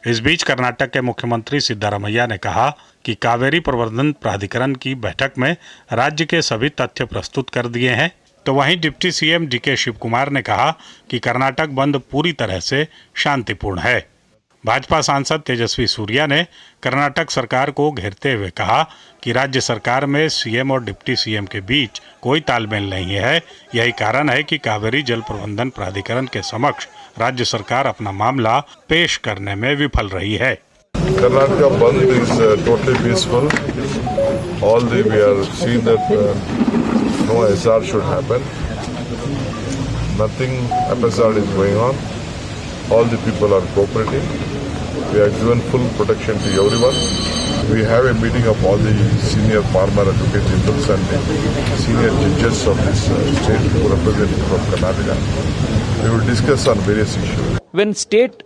इस बीच कर्नाटक के मुख्यमंत्री सिद्धारमैया ने कहा कि कावेरी प्रबंधन प्राधिकरण की बैठक में राज्य के सभी तथ्य प्रस्तुत कर दिए हैं। तो वहीं डिप्टी सीएम डीके शिवकुमार ने कहा कि कर्नाटक बंद पूरी तरह से शांतिपूर्ण है। भाजपा सांसद तेजस्वी सूर्या ने कर्नाटक सरकार को घेरते हुए कहा कि राज्य सरकार में सीएम और डिप्टी सीएम के बीच कोई तालमेल नहीं है। यही कारण है कि कावेरी जल प्रबंधन प्राधिकरण के समक्ष राज्य सरकार अपना मामला पेश करने में विफल रही है। Karnataka Bandh is totally peaceful. We are seeing that no SR should happen. Nothing FSR is going on. All the people are cooperating. We are given full protection to everyone. We have a meeting of all the senior farmer advocate generals and the senior judges of this state who represent from Karnataka. We will discuss on various issues. When state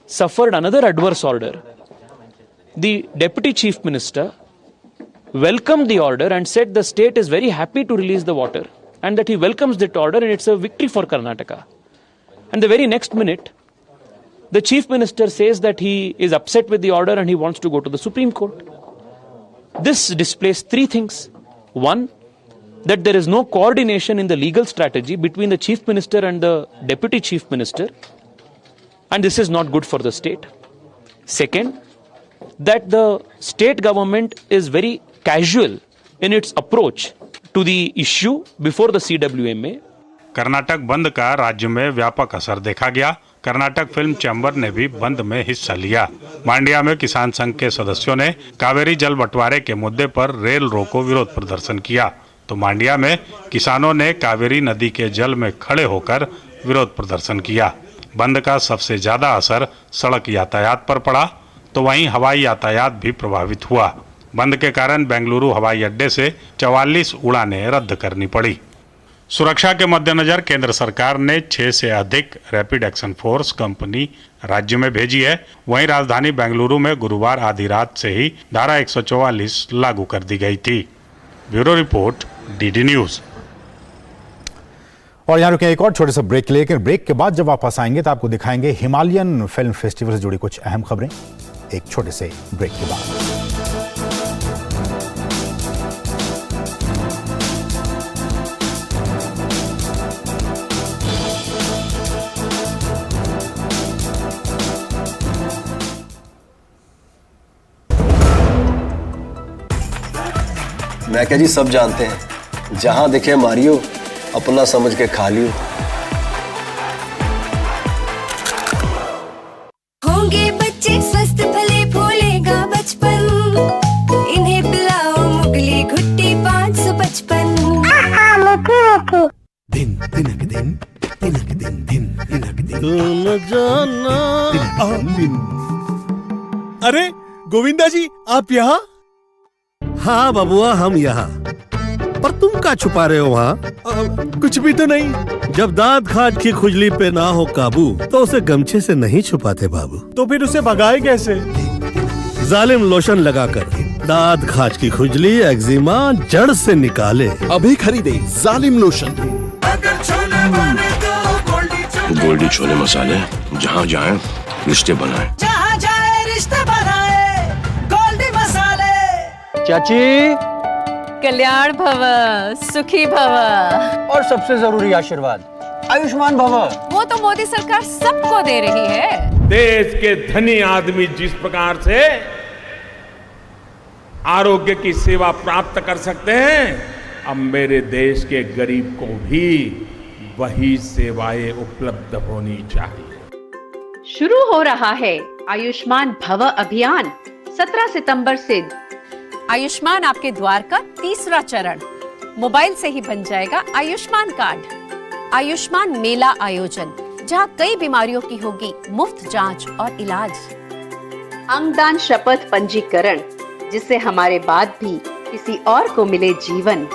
suffered another adverse order, the deputy chief minister welcomed the order and said the state is very happy to release the water and that he welcomes that order and it's a victory for Karnataka. And the very next minute, the chief minister says that he is upset with the order and he wants to go to the Supreme Court. This displays three things. One, that there is no coordination in the legal strategy between the chief minister and the deputy chief minister, and this is not good for the state. Second, that the state government is very casual in its approach to the issue before the CWMA. Karnataka बंद का राज्य में व्यापक असर देखा गया। Karnataka film chamber ने भी बंद में हिस्सा लिया। मांड्या में किसान संघ के सदस्यों ने कावेरी जल बंटवारे के मुद्दे पर रेल रोको विरोध प्रदर्शन किया, तो मांड्या में किसानों ने कावेरी नदी के जल में खड़े होकर विरोध प्रदर्शन किया। बंद का सबसे ज्यादा असर सड़क यातायात पर पड़ा, तो वहीं हवाई यातायात भी प्रभावित हुआ। बंद के कारण बेंगलुरु हवाई अड्डे से 44 उड़ानें रद्द करनी पड़ी। सुरक्षा के मद्देनजर केंद्र सरकार ने 6 से अधिक रैपिड एक्शन फोर्स कंपनी राज्य में भेजी है। वहीं राजधानी बेंगलुरु में गुरुवार आधी रात से ही धारा 144 लागू कर दी गई थी। Bureau report, DD news. और यहाँ रुके एक और छोटे सा ब्रेक, लेकिन ब्रेक के बाद जब वापस आएंगे तो आपको दिखाएंगे हिमालयन फिल्म फेस्टिवल से जुड़ी कुछ अहम खबरें। एक छोटे से ब्रेक के बाद। मैं क्या जी सब जानते हैं, जहां दिखे मारियो, अपना समझ के खा लियो। होंगे बच्चे स्वस्थ भले फूलेगा बचपन, इन्हें पिलाओ मुगली घुट्टी 555। दिन तिनक दिन तिनक दिन दिन तिनक दिन तुम जाना दिन। अरे गोविंदा जी आप यहाँ? हाँ बबुआ हम यहाँ, पर तुम क्या छुपा रहे हो वहाँ? कुछ भी तो नहीं। जब दांत खाज की खुजली पे ना हो काबू तो उसे गमछे से नहीं छुपाते बाबू। तो फिर उसे भगाए कैसे? जालिम लोशन लगाकर दांत खाज की खुजली एक्जिमा जड़ से निकाले। अभी खरीदे जालिम लोशन। गोल्डी छोले मसाले, जहाँ जाए रिश्ते बनाए। जहाँ जाए रिश्ते बनाए गोल्डी मसाले। चाची कल्याण भव, सुखी भव, और सबसे जरूरी आशीर्वाद आयुष्मान भव। वो तो मोदी सरकार सबको दे रही है। देश के धनी आदमी जिस प्रकार से आरोग्य की सेवा प्राप्त कर सकते हैं, अब मेरे देश के गरीब को भी वही सेवाएं उपलब्ध होनी चाहिए। शुरू हो रहा है आयुष्मान भव अभियान 17 सितंबर से। आयुष्मान आपके द्वार का तीसरा चरण, मोबाइल से ही बन जाएगा आयुष्मान कार्ड। आयुष्मान मेला आयोजन, जहां कई बीमारियों की होगी मुफ्त जांच और इलाज। अंगदान शपथ पंजीकरण, जिससे हमारे बाद भी किसी और को मिले जीवन।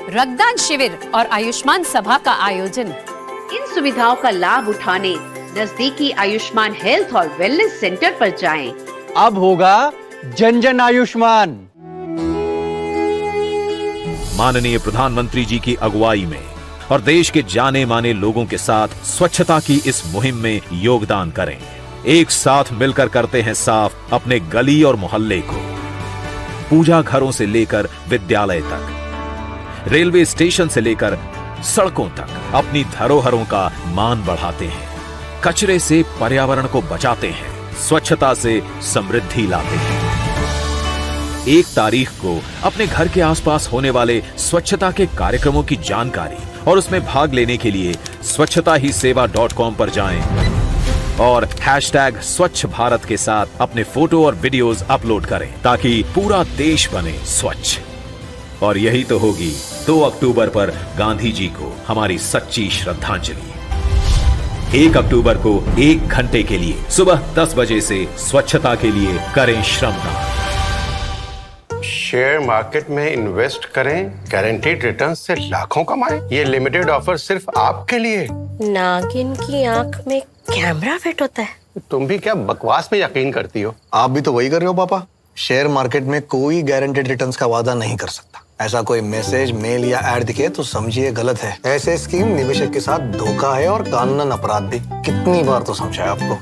रक्तदान शिविर और आयुष्मान सभा का आयोजन। इन सुविधाओं का लाभ उठाने नजदीकी आयुष्मान हेल्थ और वेलनेस सेंटर पर जाएं। अब होगा जन जन आयुष्मान। माननीय प्रधानमंत्री जी की अगुवाई में और देश के जाने माने लोगों के साथ स्वच्छता की इस मुहिम में योगदान करें। एक साथ मिलकर करते हैं साफ अपने गली और मोहल्ले को। पूजा घरों से लेकर विद्यालय तक, रेलवे स्टेशन से लेकर सड़कों तक अपनी धरोहरों का मान बढ़ाते हैं। कचरे से पर्यावरण को बचाते हैं, स्वच्छता से समृद्धि लाते हैं। 1 तारीख को अपने घर के आसपास होने वाले स्वच्छता के कार्यक्रमों की जानकारी और उसमें भाग लेने के लिए स्वच्छताहीसेवा.com पर जाएं और #स्वच्छ भारत के साथ अपने फोटो और वीडियोस अपलोड करें, ताकि पूरा देश बने स्वच्छ। और यही तो होगी 2 अक्टूबर पर गांधी जी को हमारी सच्ची श्रद्धांजलि। 1 अक्टूबर को 1 घंटे के लिए सुबह 10 बजे से स्वच्छता के लिए करें श्रमदान। शेयर मार्केट में इन्वेस्ट करें, गारंटीड रिटर्न से लाखों कमाएं। ये लिमिटेड ऑफर सिर्फ आपके लिए। नागिन की आंख में कैमरा फिट होता है। तुम भी क्या बकवास में यकीन करती हो? आप भी तो वही कर रहे हो पापा। शेयर मार्केट में कोई गारंटेड रिटर्न्स का वादा नहीं कर सकता। ऐसा कोई मैसेज, मेल या ऐड दिखे तो समझिए गलत है। ऐसे स्कीम निवेशक के साथ धोखा है और कानूनन अपराध भी। कितनी बार तो समझाया आपको।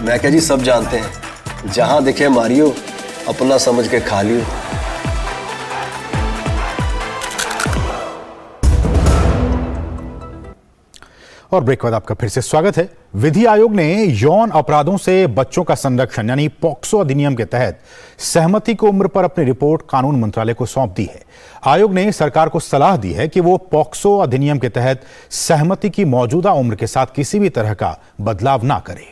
मैं क्या जी सब जानते हैं, जहां दिखे मारियो, अपना समझ के खा लियो। और ब्रेक के बाद आपका फिर से स्वागत है। विधि आयोग ने यौन अपराधों से बच्चों का संरक्षण यानी पॉक्सो अधिनियम के तहत सहमति की उम्र पर अपनी रिपोर्ट कानून मंत्रालय को सौंप दी है। आयोग ने सरकार को सलाह दी है कि वो पॉक्सो अधिनियम के तहत सहमति की मौजूदा उम्र के साथ किसी भी तरह का बदलाव ना करे।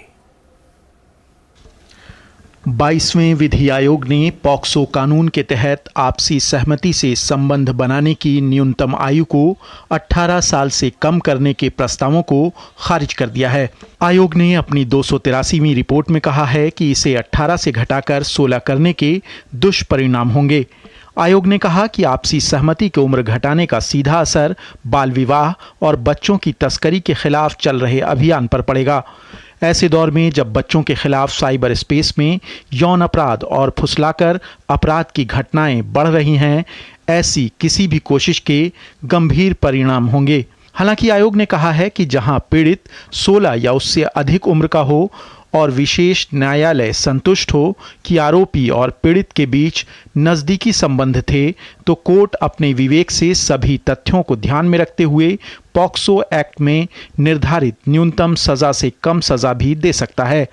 22वें विधि आयोग ने पॉक्सो कानून के तहत आपसी सहमति से संबंध बनाने की न्यूनतम आयु को 18 साल से कम करने के प्रस्तावों को खारिज कर दिया है। आयोग ने अपनी 283वीं रिपोर्ट में कहा है कि इसे 18 से घटाकर 16 करने के दुष्परिणाम होंगे। आयोग ने कहा कि आपसी सहमति की उम्र घटाने का सीधा असर बाल विवाह और बच्चों की तस्करी के खिलाफ चल रहे अभियान पर पड़ेगा। ऐसे दौर में जब बच्चों के खिलाफ साइबर स्पेस में यौन अपराध और फुसलाकर अपराध की घटनाएं बढ़ रही हैं, ऐसी किसी भी कोशिश के गंभीर परिणाम होंगे। हालांकि आयोग ने कहा है कि जहां पीड़ित 16 या उससे अधिक उम्र का हो और विशेष न्यायालय संतुष्ट हो कि आरोपी और पीड़ित के बीच नज़दीकी संबंध थे, तो कोर्ट अपने विवेक से सभी तथ्यों को ध्यान में रखते हुए पॉक्सो एक्ट में निर्धारित न्यूनतम सज़ा से कम सज़ा भी दे सकता है।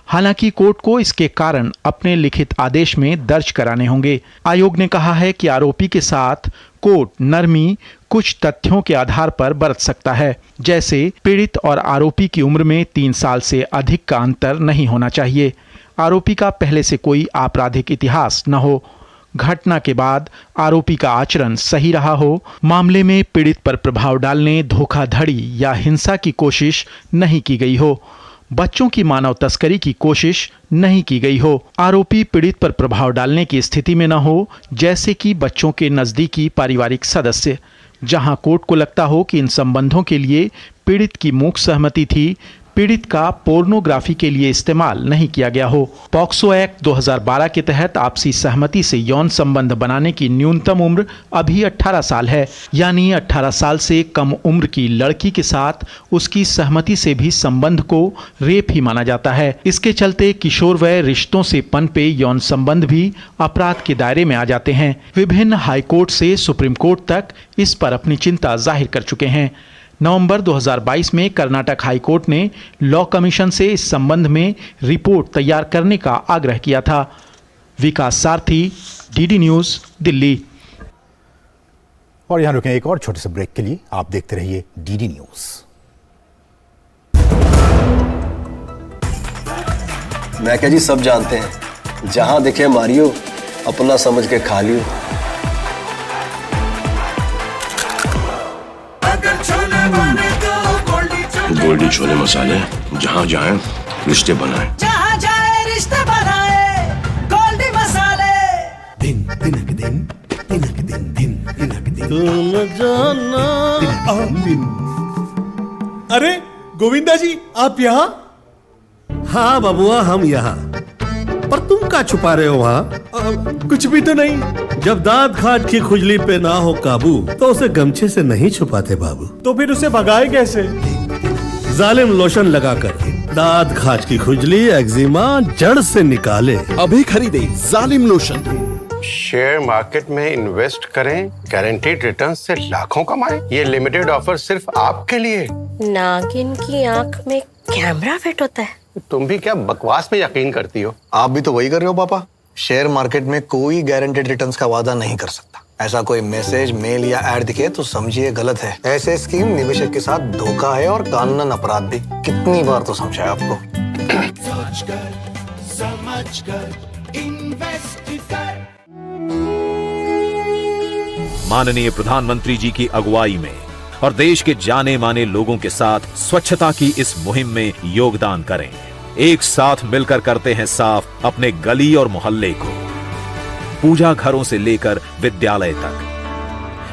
हालांकि कोर्ट को इसके कारण अपने लिखित आदेश में दर्ज कराने होंगे। आयोग ने कहा है कि आरोपी के साथ कोर्ट नरमी कुछ तथ्यों के आधार पर बरत सकता है, जैसे पीड़ित और आरोपी की उम्र में 3 साल से अधिक का अंतर नहीं होना चाहिए, आरोपी का पहले से कोई आपराधिक इतिहास न हो, घटना के बाद आरोपी का आचरण सही रहा हो, मामले में पीड़ित पर प्रभाव डालने, धोखाधड़ी या हिंसा की कोशिश नहीं की गई हो, बच्चों की मानव तस्करी की कोशिश नहीं की गई हो, आरोपी पीड़ित पर प्रभाव डालने की स्थिति में न हो, जैसे कि बच्चों के नजदीकी पारिवारिक सदस्य, जहां कोर्ट को लगता हो कि इन संबंधों के लिए पीड़ित की मूक सहमति थी, पीड़ित का पोर्नोग्राफी के लिए इस्तेमाल नहीं किया गया हो। पॉक्सो एक्ट 2012 के तहत आपसी सहमति से यौन संबंध बनाने की न्यूनतम उम्र अभी 18 साल है, यानी 18 साल से कम उम्र की लड़की के साथ उसकी सहमति से भी संबंध को रेप ही माना जाता है। इसके चलते किशोर वय रिश्तों से पनपे यौन संबंध भी अपराध के दायरे में आ जाते हैं। विभिन्न हाईकोर्ट से सुप्रीम कोर्ट तक इस पर अपनी चिंता जाहिर कर चुके हैं। नवंबर 2022 में कर्नाटक हाईकोर्ट ने लॉ कमीशन से इस संबंध में रिपोर्ट तैयार करने का आग्रह किया था। विकास सारथी, डीडी न्यूज, दिल्ली। और यहां रुकें एक और छोटे से ब्रेक के लिए। आप देखते रहिए डीडी न्यूज। मैं क्या जी, सब जानते हैं, जहां दिखे मारियो, अपना समझ के खा लियो। गोल्डी छोले मसाले, जहाँ जाए रिश्ते बनाए, जहाँ जाए रिश्ते बनाए, गोल्डी मसाले। दिन दिनक दिन दिनक दिन दिन दिनक दिन तुम जाना। अरे गोविंदा जी, आप यहाँ? हाँ बबुआ, हम यहाँ। पर तुम क्या छुपा रहे हो वहाँ? कुछ भी तो नहीं। जब दांत खाज की खुजली पे ना हो काबू तो उसे गमछे से नहीं छुपाते बाबू। तो फिर उसे भगाए कैसे? जालिम लोशन लगाकर दांत खाज की खुजली एक्जिमा जड़ से निकाले। अभी खरीदे जालिम लोशन। शेयर मार्केट में इन्वेस्ट करें, गारंटीड रिटर्न से लाखों कमाएं। ये लिमिटेड ऑफर सिर्फ आपके लिए। नागिन की आंख में कैमरा फिट होता है। तुम भी क्या बकवास में यकीन करती हो? आप भी तो वही कर रहे हो पापा। शेयर मार्केट में कोई गारंटेड रिटर्न्स का वादा नहीं कर सकता। ऐसा कोई मैसेज, मेल या एड दिखे तो समझिए गलत है। ऐसे स्कीम निवेशक के साथ धोखा है और कानूनन अपराध भी। कितनी बार तो समझाया आपको। समझकर इन्वेस्ट कर। माननीय प्रधानमंत्री जी की अगुवाई में और देश के जाने माने लोगों के साथ स्वच्छता की इस मुहिम में योगदान करें। एक साथ मिलकर करते हैं साफ अपने गली और मोहल्ले को। पूजा घरों से लेकर विद्यालय तक,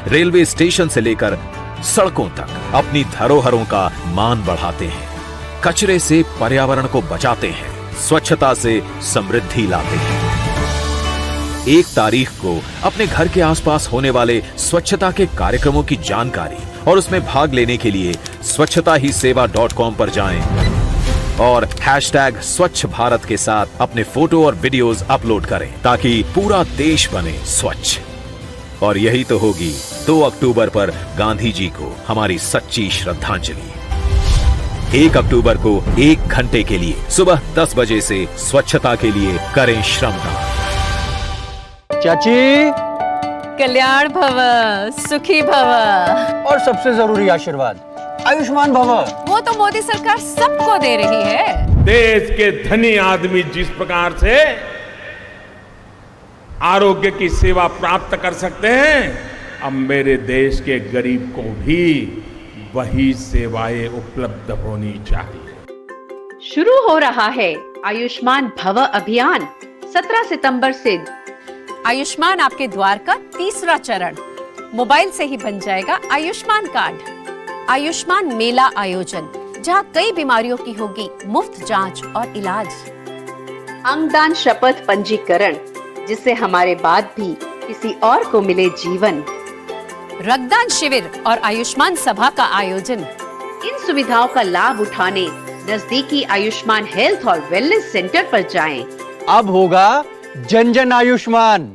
रेलवे स्टेशन से लेकर सड़कों तक अपनी धरोहरों का मान बढ़ाते हैं। कचरे से पर्यावरण को बचाते हैं, स्वच्छता से समृद्धि लाते हैं। 1 तारीख को अपने घर के आसपास होने वाले स्वच्छता के कार्यक्रमों की जानकारी और उसमें भाग लेने के लिए स्वच्छताहीसेवा.com पर जाएं और #स्वच्छ भारत के साथ अपने फोटो और वीडियोस अपलोड करें ताकि पूरा देश बने स्वच्छ। और यही तो होगी 2 अक्टूबर पर गांधी जी को हमारी सच्ची श्रद्धांजलि। 1 अक्टूबर को 1 घंटे के लिए सुबह 10 बजे से स्वच्छता के लिए करें श्रमदान। चाची, कल्याण भव, सुखी भव, और सबसे जरूरी आशीर्वाद, आयुष्मान भव। वो तो मोदी सरकार सबको दे रही है। देश के धनी आदमी जिस प्रकार से आरोग्य की सेवा प्राप्त कर सकते हैं, अब मेरे देश के गरीब को भी वही सेवाएं उपलब्ध होनी चाहिए। शुरू हो रहा है आयुष्मान भव अभियान 17 सितंबर से। आयुष्मान आपके द्वार का 3रा चरण। मोबाइल से ही बन जाएगा आयुष्मान कार्ड। आयुष्मान मेला आयोजन, जहां कई बीमारियों की होगी मुफ्त जांच और इलाज। अंगदान शपथ पंजीकरण, जिससे हमारे बाद भी किसी और को मिले जीवन। रक्तदान शिविर और आयुष्मान सभा का आयोजन। इन सुविधाओं का लाभ उठाने नजदीकी आयुष्मान हेल्थ और वेलनेस सेंटर पर जाएं। अब होगा जन जन आयुष्मान।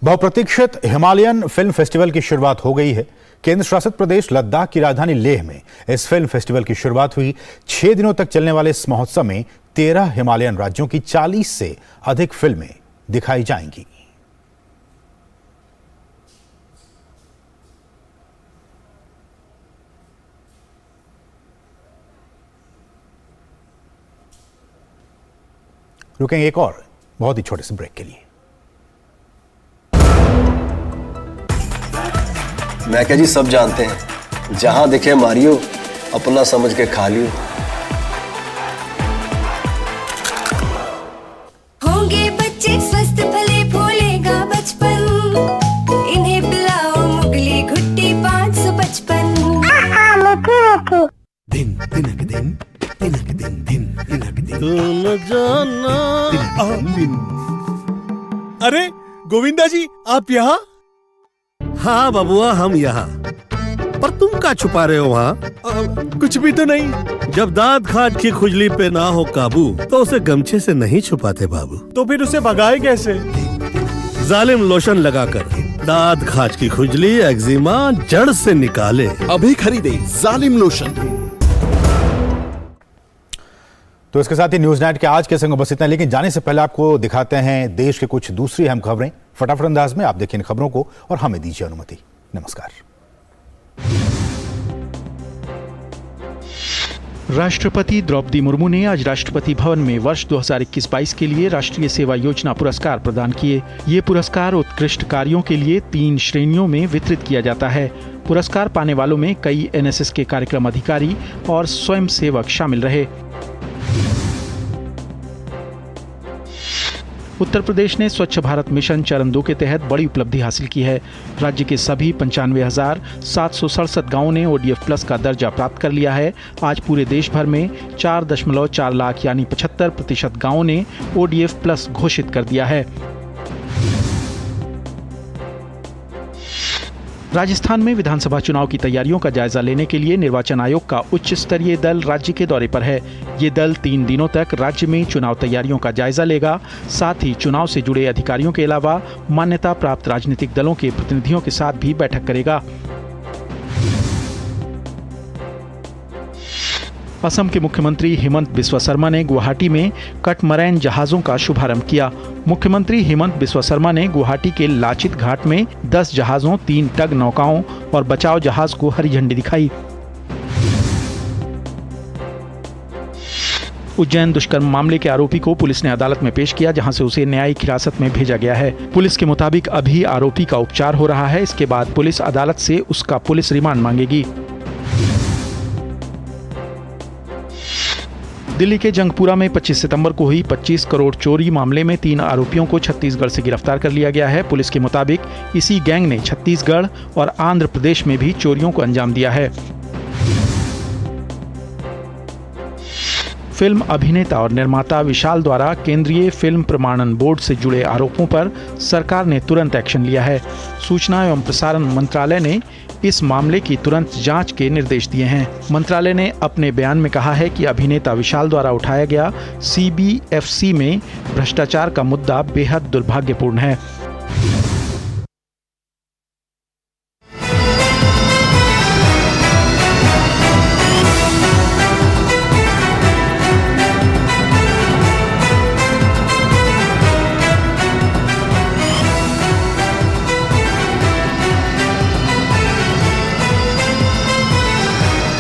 बहुप्रतीक्षित हिमालयन फिल्म फेस्टिवल की शुरुआत हो गई है। केंद्र शासित प्रदेश लद्दाख की राजधानी लेह में इस फिल्म फेस्टिवल की शुरुआत हुई। 6 दिनों तक चलने वाले इस महोत्सव में 13 हिमालयन राज्यों की 40 से अधिक फिल्में दिखाई जाएंगी। रुकेंगे एक और बहुत ही छोटे से ब्रेक के लिए। मैं क्या जी, सब जानते हैं जहां दिखे मारियो, अपना समझ के खा लियो। होंगे बच्चे स्वस्थ भले फूलेगा बचपन, इन्हें पिलाओ मुगली घुट्टी 555। दिन तिनक दिन तिनक दिन दिन तिनक दिन तुम जाना दिन। अरे गोविंदा जी, आप यहाँ? हाँ बबुआ, हम यहाँ। पर तुम क्या छुपा रहे हो वहाँ? कुछ भी तो नहीं। जब दांत खाज की खुजली पे ना हो काबू तो उसे गमछे से नहीं छुपाते बाबू। तो फिर उसे भगाए कैसे? जालिम लोशन लगाकर दांत खाज की खुजली एक्जिमा जड़ से निकाले। अभी खरीदे जालिम लोशन। तो इसके साथ ही न्यूज नाइट के आज के संग बस इतना, लेकिन जाने से पहले आपको दिखाते हैं देश के कुछ दूसरी अहम खबरें फटाफट अंदाज में। आप देखिए इन खबरों को और हमें दीजिए अनुमति। नमस्कार। राष्ट्रपति द्रौपदी मुर्मू ने आज राष्ट्रपति भवन में वर्ष 2021-22 के लिए राष्ट्रीय सेवा योजना पुरस्कार प्रदान किए। ये पुरस्कार उत्कृष्ट कार्यों के लिए 3 श्रेणियों में वितरित किया जाता है। पुरस्कार पाने वालों में कई एनएसएस के कार्यक्रम अधिकारी और स्वयं सेवक शामिल रहे। उत्तर प्रदेश ने स्वच्छ भारत मिशन चरण 2 के तहत बड़ी उपलब्धि हासिल की है। राज्य के सभी 95,767 गांवों ने ODF प्लस का दर्जा प्राप्त कर लिया है। आज पूरे देश भर में 4.4 लाख यानी 75% गांवों ने ODF प्लस घोषित कर दिया है। राजस्थान में विधानसभा चुनाव की तैयारियों का जायजा लेने के लिए निर्वाचन आयोग का उच्च स्तरीय दल राज्य के दौरे पर है। ये दल 3 दिनों तक राज्य में चुनाव तैयारियों का जायजा लेगा। साथ ही चुनाव से जुड़े अधिकारियों के अलावा मान्यता प्राप्त राजनीतिक दलों के प्रतिनिधियों के साथ भी बैठक करेगा। असम के मुख्यमंत्री हेमंत बिस्वा शर्मा ने गुवाहाटी में कटमरैन जहाजों का शुभारंभ किया। मुख्यमंत्री हेमंत बिस्वा शर्मा ने गुवाहाटी के लाचित घाट में 10 जहाजों, 3 टग नौकाओं और बचाव जहाज को हरी झंडी दिखाई। उज्जैन दुष्कर्म मामले के आरोपी को पुलिस ने अदालत में पेश किया, जहां से उसे न्यायिक हिरासत में भेजा गया है। पुलिस के मुताबिक अभी आरोपी का उपचार हो रहा है। इसके बाद पुलिस अदालत से उसका पुलिस रिमांड मांगेगी। दिल्ली के जंगपुरा में 25 सितंबर को हुई 25 करोड़ चोरी मामले में 3 आरोपियों को छत्तीसगढ़ से गिरफ्तार कर लिया गया है। पुलिस के मुताबिक इसी गैंग ने छत्तीसगढ़ और आंध्र प्रदेश में भी चोरियों को अंजाम दिया है। फिल्म अभिनेता और निर्माता विशाल द्वारा केंद्रीय फिल्म प्रमाणन बोर्ड से जुड़े आरोपों पर सरकार ने तुरंत एक्शन लिया है। सूचना एवं प्रसारण मंत्रालय ने इस मामले की तुरंत जांच के निर्देश दिए हैं। मंत्रालय ने अपने बयान में कहा है कि अभिनेता विशाल द्वारा उठाया गया CBFC में भ्रष्टाचार का मुद्दा बेहद दुर्भाग्यपूर्ण है।